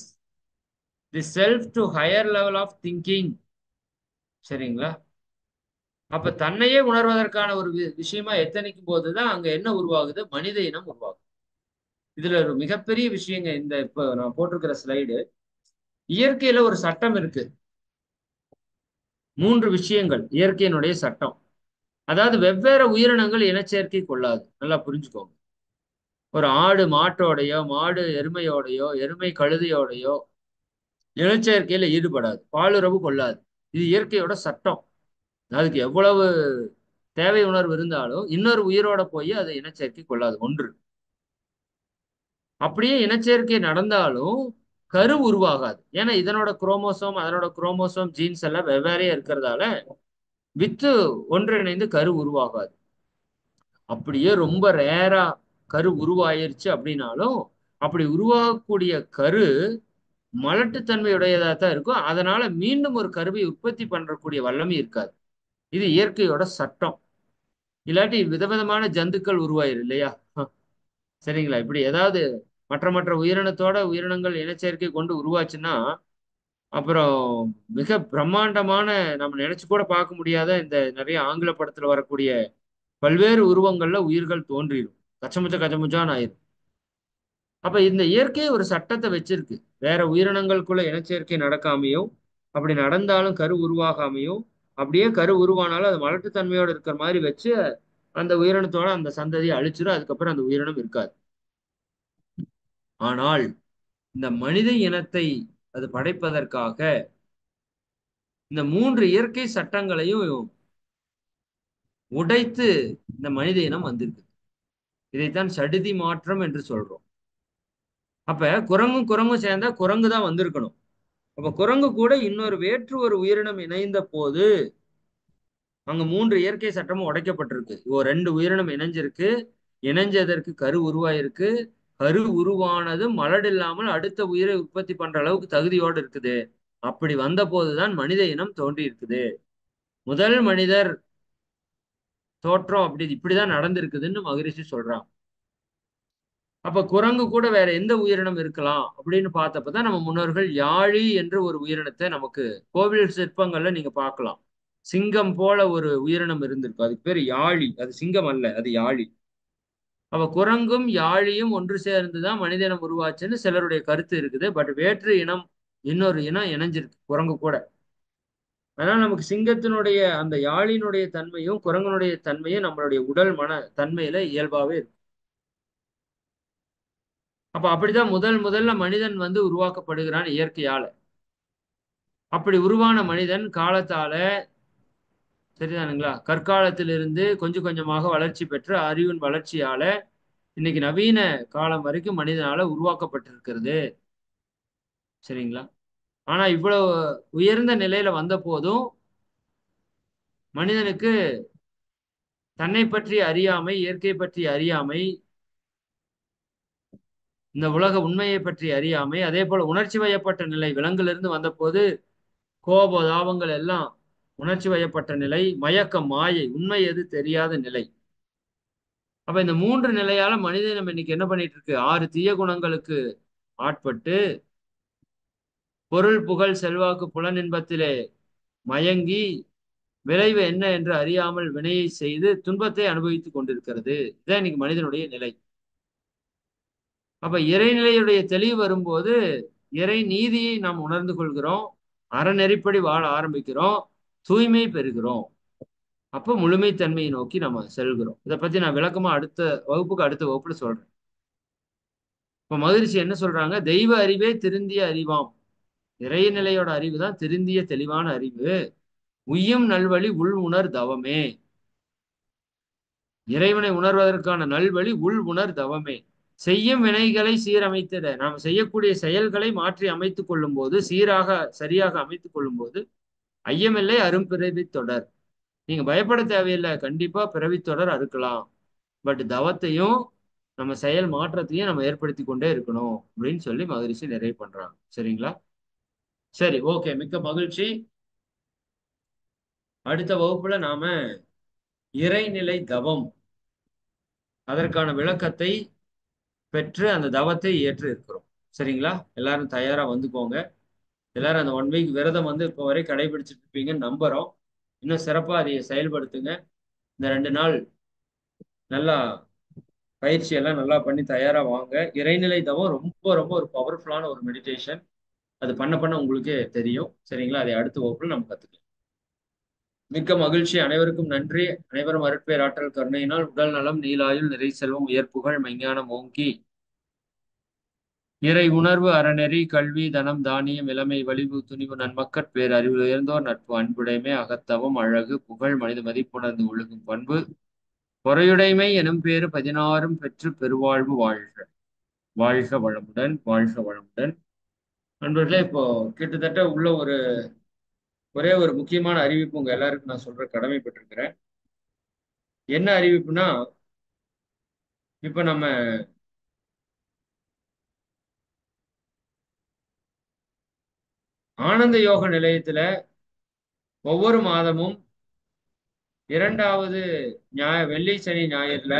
[SPEAKER 1] the self to higher level of thinking. சரிங்களா? அப்ப தன்னையே உணர்வதற்கான ஒரு விஷயமா எத்தனைக்கும் போதுதான் அங்க என்ன உருவாகுது? மனித இனம் உருவாகுது. இதுல ஒரு மிகப்பெரிய விஷயங்க. இந்த இப்ப நான் போட்டிருக்கிற ஸ்லைடு, இயற்கையில ஒரு சட்டம் இருக்கு. 3 விஷயங்கள் இயற்கையினுடைய சட்டம். அதாவது வெவ்வேறு உயிரினங்கள் இனச்சேர்க்கை கொள்ளாது. நல்லா புரிஞ்சுக்கோங்க. ஒரு ஆடு மாட்டோடையோ, மாடு எருமையோடையோ, எருமை கழுதையோடையோ இனச்சேர்க்கையில ஈடுபடாது. பாலுறவு கொள்ளாது. இது இயற்கையோட சட்டம். அதுக்கு எவ்வளவு தேவை உணர்வு இருந்தாலும் இன்னொரு உயிரோட போய் அதை இனச்சேர்க்கை கொள்ளாது ஒன்று. அப்படியே இனச்சேர்க்கை நடந்தாலும் கரு உருவாகாது. ஏன்னா இதனோட குரோமோசோம் அதனோட குரோமோசோம் ஜீன்ஸ் எல்லாம் வெவ்வேறையா இருக்கிறதால வித்து ஒன்றிணைந்து கரு உருவாகாது. அப்படியே ரொம்ப ரேரா கரு உருவாயிருச்சு அப்படின்னாலும் அப்படி உருவாகக்கூடிய கரு மலட்டுத்தன்மையுடையதா தான் இருக்கும். அதனால மீண்டும் ஒரு கருவை உற்பத்தி பண்றக்கூடிய வல்லமை இருக்காது. இது இயற்கையோட சட்டம். இல்லாட்டி விதவிதமான ஜந்துக்கள் உருவாயிரு இல்லையா? சரிங்களா? இப்படி ஏதாவது மற்ற மற்ற உயிரினத்தோட உயிரினங்கள் இனச்சேர்க்கை கொண்டு உருவாச்சுன்னா அப்புறம் மிக பிரம்மாண்டமான நம்ம நினைச்சு கூட பார்க்க முடியாத இந்த நிறைய ஆங்கில படத்துல வரக்கூடிய பல்வேறு உருவங்கள்ல உயிர்கள் தோன்றிடும். கச்சமுச்ச கச்சமுச்சான்னு ஆயிரும். அப்ப இந்த இயற்கை ஒரு சட்டத்தை வச்சிருக்கு. வேற உயிரினங்களுக்குள்ள இனச்சேர்க்கை நடக்காமையும் அப்படி நடந்தாலும் கரு உருவாகாமையும் அப்படியே கரு உருவானாலும் அது மலட்டுத்தன்மையோட இருக்கிற மாதிரி வச்சு அந்த உயிரினத்தோட அந்த சந்ததியை அழிச்சிடும். அதுக்கப்புறம் அந்த உயிரினம் இருக்காது. ஆனால் இந்த மனித இனத்தை அது படைப்பதற்காக இந்த 3 இயற்கை சட்டங்களையும் உடைத்து இந்த மனித இனம் வந்திருக்கு. இதைத்தான் சடுதி மாற்றம் என்று சொல்றோம். அப்ப குரங்கும் சேர்ந்தா குரங்கு தான் வந்திருக்கணும். அப்ப குரங்கு கூட இன்னொரு வேற்று ஒரு உயிரினம் இணைந்த போது அங்க 3 இயற்கை சட்டமும் உடைக்கப்பட்டிருக்கு. 2 உயிரினம் இணைஞ்சிருக்கு. இணைஞ்சதற்கு கரு உருவாயிருக்கு. கரு உருவானது மலடு இல்லாமல் அடுத்த உயிரை உற்பத்தி பண்ற அளவுக்கு தகுதியோடு இருக்குது. அப்படி வந்த போதுதான் மனித இனம் தோன்றி இருக்குது. முதல் மனிதர் தோற்றம் இப்படிதான் நடந்திருக்குதுன்னு மகரிஷி சொல்றாங்க. அப்ப குரங்கு கூட வேற எந்த உயிரினம் இருக்கலாம் அப்படின்னு பார்த்தப்பதான் நம்ம முன்னோர்கள் யாழி என்ற ஒரு உயிரினத்தை நமக்கு கோவில் சிற்பங்கள்ல நீங்க பார்க்கலாம். சிங்கம் போல ஒரு உயிரினம் இருந்திருக்கும். அதுக்கு பேர் யாழி. அது சிங்கம் அல்ல, அது யாழி. அப்ப குரங்கும் யாழியும் ஒன்று சேர்ந்துதான் மனித இனம் உருவாச்சுன்னு சிலருடைய கருத்து இருக்குது. பட் வேற்று இனம் இன்னொரு இனம் இணைஞ்சிருக்கு குரங்கு கூட. அதனால நமக்கு சிங்கத்தினுடைய அந்த யாழினுடைய தன்மையும் குரங்கனுடைய தன்மையும் நம்மளுடைய உடல் மன தன்மையில இயல்பாவே இருக்கு. அப்ப அப்படிதான் முதல்ல மனிதன் வந்து உருவாக்கப்படுகிறான் இயற்கையால. அப்படி உருவான மனிதன் காலத்தால சரிதானுங்களா கற்காலத்திலிருந்து கொஞ்சம் கொஞ்சமாக வளர்ச்சி பெற்று அறிவின் வளர்ச்சியால இன்னைக்கு நவீன காலம் வரைக்கும் மனிதனால உருவாக்கப்பட்டிருக்கிறது. சரிங்களா? ஆனா இவ்வளவு உயர்ந்த நிலையில வந்த போதும் மனிதனுக்கு தன்னை பற்றி அறியாமை, இயற்கை பற்றி அறியாமை, இந்த உலக உண்மையை பற்றி அறியாமை, அதே போல உணர்ச்சி வயப்பட்ட நிலை விலங்கிலிருந்து வந்த போது கோப தாபங்கள் எல்லாம் உணர்ச்சி வயப்பட்ட நிலை, மயக்கம், மாயை, உண்மை எது தெரியாத நிலை. அப்ப இந்த 3 நிலையால மனிதன் இன்னைக்கு என்ன பண்ணிட்டு இருக்கு? 6 தீய குணங்களுக்கு ஆட்பட்டு பொருள் புகழ் செல்வாக்கு புலனின்பத்திலே மயங்கி விளைவு என்ன என்று அறியாமல் வினையை செய்து துன்பத்தை அனுபவித்துக் கொண்டிருக்கிறது. இதான் இன்னைக்கு மனிதனுடைய நிலை. அப்ப இறைநிலையுடைய தெளிவு வரும்போது இறை நீதியை நாம் உணர்ந்து கொள்கிறோம். அறநெறிப்படி வாழ ஆரம்பிக்கிறோம். தூய்மை பெறுகிறோம். அப்போ முழுமைத்தன்மையை நோக்கி நம்ம செல்கிறோம். இதை பத்தி நான் விளக்கமா அடுத்த வகுப்புல சொல்றேன். இப்ப மகிழ்ச்சி என்ன சொல்றாங்க? தெய்வ அறிவே திருந்திய அறிவாம். இறைநிலையோட அறிவு தான் திருந்திய தெளிவான அறிவு. உய்யும் நல்வழி உள் உணர் தவமே. இறைவனை உணர்வதற்கான நல்வழி உள் உணர் தவமே. செய்யும் வினைகளை சீரமைத்திட நாம் செய்யக்கூடிய செயல்களை மாற்றி அமைத்துக் கொள்ளும் போது சீராக சரியாக அமைத்துக் கொள்ளும் போது ஐயமில்லை அரும்பிறவி தொடர். நீங்க பயப்பட தேவையில்லை. கண்டிப்பா பிறவி தொடர் அறுக்கலாம். பட் தவத்தையும் நம்ம செயல் மாற்றத்தையும் நம்ம ஏற்படுத்தி கொண்டே இருக்கணும் அப்படின்னு சொல்லி மகரிஷி நிறைவு பண்றாங்க. சரிங்களா? சரி, ஓகே, மிக்க மகிழ்ச்சி. அடுத்த வகுப்புல நாம இறைநிலை தவம் அதற்கான விளக்கத்தை பெற்று அந்த தவத்தை ஏற்று இருக்கிறோம். சரிங்களா? எல்லாரும் தயாரா வந்துக்கோங்க. எல்லாரும் அந்த 1 வீக் விரதம் வந்து இப்போ வரை கடைபிடிச்சிட்டு இருப்பீங்கன்னு நம்புறோம். இன்னும் சிறப்பா அதை செயல்படுத்துங்க. இந்த 2 நாள் நல்லா பயிற்சி எல்லாம் நல்லா பண்ணி தயாரா வாங்க. இறைநிலை தவம் ரொம்ப ரொம்ப ஒரு பவர்ஃபுல்லான ஒரு மெடிடேஷன். அது பண்ண உங்களுக்கே தெரியும். சரிங்களா? அதை அடுத்த வகுப்புல நம்ம கத்துக்கலாம். மிக்க மகிழ்ச்சி. அனைவருக்கும் நன்றி. அனைவரும் அருட்பேராற்றல் கருணையினால் உடல் நலம், நீலாயுள், நிறை செல்வம், உயர் புகழ், மெஞ்ஞானம் ஓங்கி இறை உணர்வு, அறநெறி, கல்வி, தனம், தானியம், இளமை, வலிவு, துணிவு, நன்மக்கட் பேர், அறிவில் உயர்ந்தோர் நட்பு, அன்புடைமை, அகத்தவம், அழகு, புகழ், மனித மதிப்புணர்ந்து ஒழுகும் பண்பு, பொறையுடைமை எனும் பேறு 16 பெற்று பெருவாழ்வு வாழ்க. வாழ்க வளமுடன், வாழ்க வளமுடன். நண்பர்களே, இப்போ கிட்டத்தட்ட உள்ள ஒரே ஒரு முக்கியமான அறிவிப்பு உங்க எல்லாருக்கும் நான் சொல்ற கடமைப்பட்டிருக்கிறேன். என்ன அறிவிப்புனா, இப்ப நம்ம ஆனந்த யோக நிலையத்துல ஒவ்வொரு மாதமும் 2வது வெள்ளி சனி ஞாயிறுல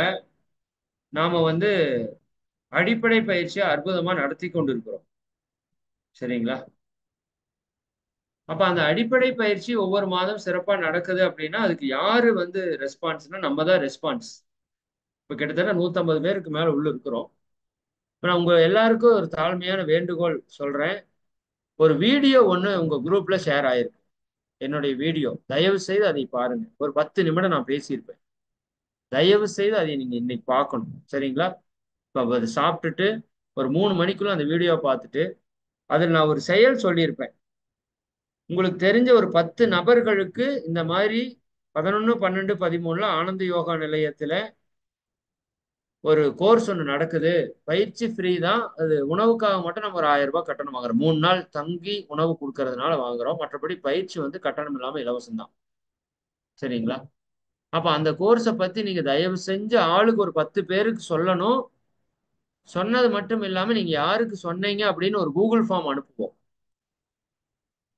[SPEAKER 1] நாம அடிப்படை பயிற்சியை அற்புதமா நடத்தி கொண்டிருக்கிறோம். சரிங்களா? அப்ப அந்த அடிப்படை பயிற்சி ஒவ்வொரு மாதம் சிறப்பா நடக்குது அப்படின்னா அதுக்கு யாரு ரெஸ்பான்ஸ்னா நம்ம தான் ரெஸ்பான்ஸ். இப்ப கிட்டத்தட்ட 150 பேருக்கு மேல உள்ள இருக்கிறோம். இப்ப நான் உங்க எல்லாருக்கும் ஒரு தாழ்மையான வேண்டுகோள் சொல்றேன். ஒரு வீடியோ ஒண்ணு உங்க குரூப்ல ஷேர் ஆயிருக்கு. என்னுடைய வீடியோ தயவு செய்து அதை பாருங்க. ஒரு 10 நிமிடம் நான் பேசியிருப்பேன். தயவு செய்து அதை நீங்க இன்னைக்கு பார்க்கணும். சரிங்களா? இப்ப அதை சாப்பிட்டுட்டு ஒரு 3 மணிக்குள்ள அந்த வீடியோ பார்த்துட்டு அதில் நான் ஒரு செயல் சொல்லியிருப்பேன். உங்களுக்கு தெரிஞ்ச ஒரு 10 நபர்களுக்கு இந்த மாதிரி 11, 12, 13 ஆனந்த யோகா நிலையத்துல ஒரு கோர்ஸ் ஒன்று நடக்குது. பயிற்சி ஃப்ரீ தான். அது உணவுக்காக மட்டும் நம்ம ஒரு 1000 ரூபாய் கட்டணம் வாங்குறோம். 3 நாள் தங்கி உணவு கொடுக்கறதுனால வாங்குறோம். மற்றபடி பயிற்சி கட்டணம் இல்லாம இலவசம் தான். சரிங்களா? அப்ப அந்த கோர்ஸை பத்தி நீங்க தயவு செஞ்சு ஆளுக்கு ஒரு 10 பேருக்கு சொல்லணும். சொன்னது மட்டும் இல்லாம நீங்க யாருக்கு சொன்னீங்க அப்படின்னு ஒரு கூகுள் ஃபார்ம் அனுப்புவோம்.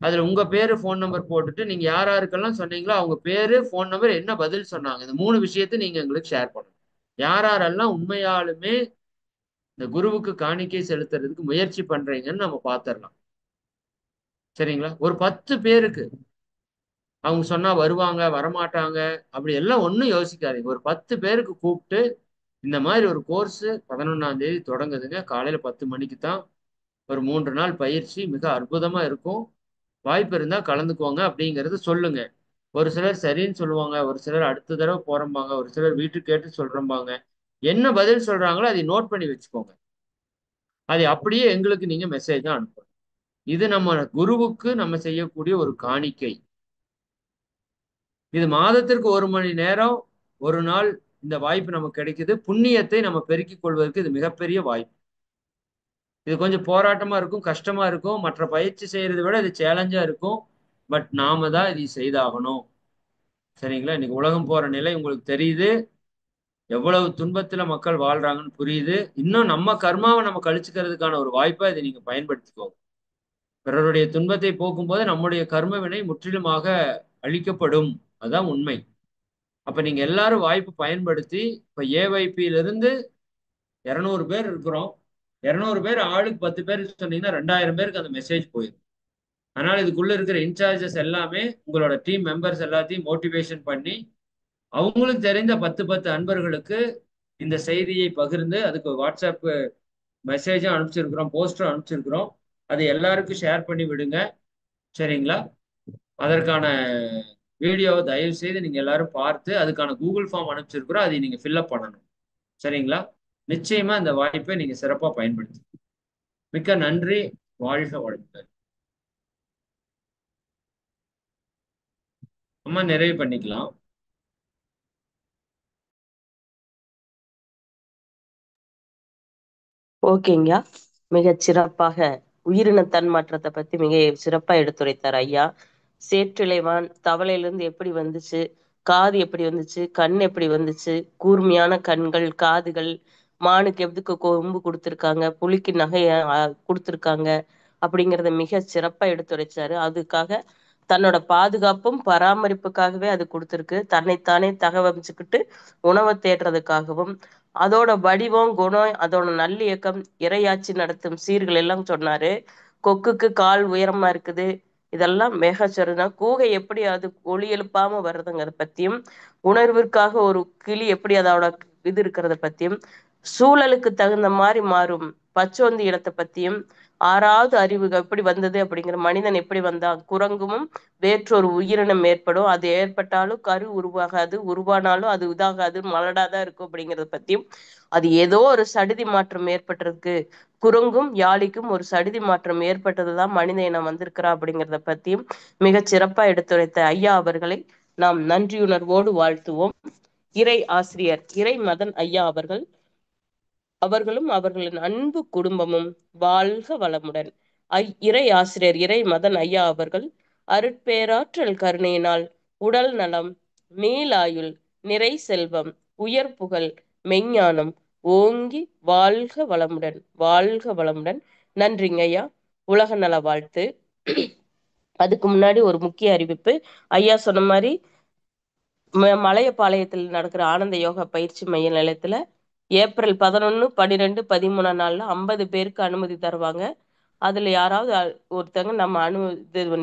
[SPEAKER 1] அதுல உங்க பேரு, போன் நம்பர் போட்டுட்டு நீங்க யாருக்கெல்லாம் சொன்னீங்களோ அவங்க பேரு, போன் நம்பர், என்ன பதில் சொன்னாங்க, இந்த 3 விஷயத்தை நீங்க எங்களுக்கு ஷேர் பண்ணணும். யாரெல்லாம் உண்மையாலுமே இந்த குருவுக்கு காணிக்கை செலுத்துறதுக்கு முயற்சி பண்றீங்கன்னு நம்ம பாத்திரலாம். சரிங்களா? ஒரு 10 பேருக்கு அவங்க சொன்னா வருவாங்க வரமாட்டாங்க அப்படி எல்லாம் ஒன்றும் யோசிக்காதீங்க. ஒரு 10 பேருக்கு கூப்பிட்டு இந்த மாதிரி ஒரு கோர்ஸ் 11ஆம் தேதி தொடங்குதுங்க. காலையில 10 மணிக்கு தான். ஒரு 3 நாள் பயிற்சி மிக அற்புதமா இருக்கும். வாய்ப்பு இருந்தா கலந்துக்குவாங்க அப்படிங்கறது சொல்லுங்க. ஒரு சிலர் சரின்னு சொல்லுவாங்க, ஒரு சிலர் அடுத்த தடவை போறம்பாங்க, ஒரு சிலர் வீட்டுக்கு கேட்டு சொல்றம்பாங்க. என்ன பதில் சொல்றாங்களோ அதை நோட் பண்ணி வச்சுக்கோங்க. அதை அப்படியே எங்களுக்கு நீங்க மெசேஜ் தான் அனுப்பணும். இது நம்ம குருவுக்கு நம்ம செய்யக்கூடிய ஒரு காணிக்கை. இது மாதத்திற்கு 1 மணி நேரம் ஒரு நாள் இந்த வாய்ப்பு நமக்கு கிடைக்குது. புண்ணியத்தை நம்ம பெருக்கிக் கொள்வதற்கு இது மிகப்பெரிய வாய்ப்பு. இது கொஞ்சம் போராட்டமா இருக்கும், கஷ்டமா இருக்கும். மற்ற பயிற்சி செய்யறதை விட இது சேலஞ்சா இருக்கும். பட் நாம தான் இதை செய்தாகணும். சரிங்களா? இன்னைக்கு உலகம் போற நிலை உங்களுக்கு தெரியுது. எவ்வளவு துன்பத்துல மக்கள் வாழ்றாங்கன்னு புரியுது. இன்னும் நம்ம கர்மாவை நம்ம கழிச்சுக்கிறதுக்கான ஒரு வாய்ப்பை இதை நீங்க பயன்படுத்திக்கோங்க. பிறருடைய துன்பத்தை போக்கும் போது நம்முடைய கர்ம வினை முற்றிலுமாக அழிக்கப்படும். அதுதான் உண்மை. அப்ப நீங்க எல்லாரும் வாய்ப்பு பயன்படுத்தி இப்ப ஏவைபியிலிருந்து 200 பேர் இருக்கிறோம். 200 பேர் ஆளுக்கு 10 பேர் சொன்னீங்கன்னா 2000 பேருக்கு அந்த மெசேஜ் போயிடும். அதனால இதுக்குள்ள இருக்கிற இன்சார்ஜஸ் எல்லாமே உங்களோட டீம் மெம்பர்ஸ் எல்லாத்தையும் மோட்டிவேஷன் பண்ணி அவங்களுக்கு தெரிந்த 10 அன்பர்களுக்கு இந்த செய்தியை பகிர்ந்து அதுக்கு வாட்ஸ்அப் மெசேஜும் அனுப்பிச்சிருக்கிறோம், போஸ்டரும் அனுப்பிச்சிருக்கிறோம். அதை எல்லாருக்கும் ஷேர் பண்ணி விடுங்க. சரிங்களா? அதற்கான வீடியோவை தயவு செய்து நீங்க எல்லாரும் பார்த்து அதுக்கான கூகுள் ஃபார்ம் அனுப்பிச்சிருக்கிறோம். அதை நீங்க ஃபில்அப் பண்ணணும். சரிங்களா? நிச்சயமா இந்த வாய்ப்பை நீங்க சிறப்பா பயன்படுத்தி. மிக்க நன்றி. வாழ்க வளமுடன். அம்மா நிறைவு பண்ணிக்கலாம்.
[SPEAKER 2] ஓகேங்கய்யா. மிகச் சிறப்பாக உயிரின தன்மாற்றத்தை பத்தி மிக சிறப்பா எடுத்துரைத்தார் ஐயா. சேற்றிலைவான் தவளையிலிருந்து எப்படி வந்துச்சு, காது எப்படி வந்துச்சு, கண் எப்படி வந்துச்சு, கூர்மையான கண்கள், காதுகள், மானுக்கு எதுக்கு கொம்பு கொடுத்துருக்காங்க, புலிக்கு நகைய கொடுத்துருக்காங்க அப்படிங்கிறத மிக சிறப்பா எடுத்துரைச்சாரு. அதுக்காக தன்னோட பாதுகாப்பும் பராமரிப்புக்காகவே அது கொடுத்துருக்கு. தன்னைத்தானே தகவமைச்சுக்கிட்டு உணவை தேடுறதுக்காகவும் அதோட வடிவம், குணம், அதோட நல்லியக்கம், இரையாட்சி நடத்தும் சீர்கள் எல்லாம் சொன்னாரு. கொக்குக்கு கால் உயரமா இருக்குது. இதெல்லாம் மிக சரிதான். கூகை எப்படி அது ஒளி எழுப்பாம வர்றதுங்கிறத பத்தியும், உணர்விற்காக ஒரு கிளி எப்படி அதோட இது இருக்கிறத பத்தியும், சூழலுக்கு தகுந்த மாதிரி மாறும் பச்சோந்தி இடத்தை பத்தியும், ஆறாவது அறிவு எப்படி வந்தது அப்படிங்கிற, மனிதன் எப்படி வந்தான், குரங்குமும் வேற்றொரு உயிரினம் ஏற்படும், அது ஏற்பட்டாலும் கரு உருவாகாது, உருவானாலும் அது இதாகாது, மலடாதான் இருக்கும் அப்படிங்கிறத பத்தியும், அது ஏதோ ஒரு சடுதி மாற்றம் ஏற்பட்டிருக்கு, குரங்கும் யாளிக்கும் ஒரு சடுதி மாற்றம் ஏற்பட்டதுதான் மனித இனம் வந்திருக்கிறா அப்படிங்கிறத பத்தியும் மிகச் சிறப்பா எடுத்துரைத்த ஐயா அவர்களை நாம் நன்றியுணர்வோடு வாழ்த்துவோம். இறை ஆசிரியர் இறை மதன் ஐயா அவர்களும் அவர்களின் அன்பு குடும்பமும் வாழ்க வளமுடன். இறை ஆசிரியர் இறை மதன் ஐயா அவர்கள் அருட்பேராற்றல் கருணையினால் உடல் நலம், நீலாயுள், நிறை செல்வம், உயர் புகழ், மெஞ்ஞானம் ஓங்கி வாழ்க வளமுடன், வாழ்க வளமுடன். நன்றிங்க ஐயா. உலக நல வாழ்த்து. அதுக்கு முன்னாடி ஒரு முக்கிய அறிவிப்பு. ஐயா சொன்ன மாதிரி மலையப்பாளையத்தில் நடக்கிற ஆனந்த யோகா பயிற்சி மைய நிலையத்துல ஏப்ரல் 11, 12, 13 நாள்ல 50 பேருக்கு அனுமதி தருவாங்க. அதுல யாராவது ஒருத்தங்க நம்ம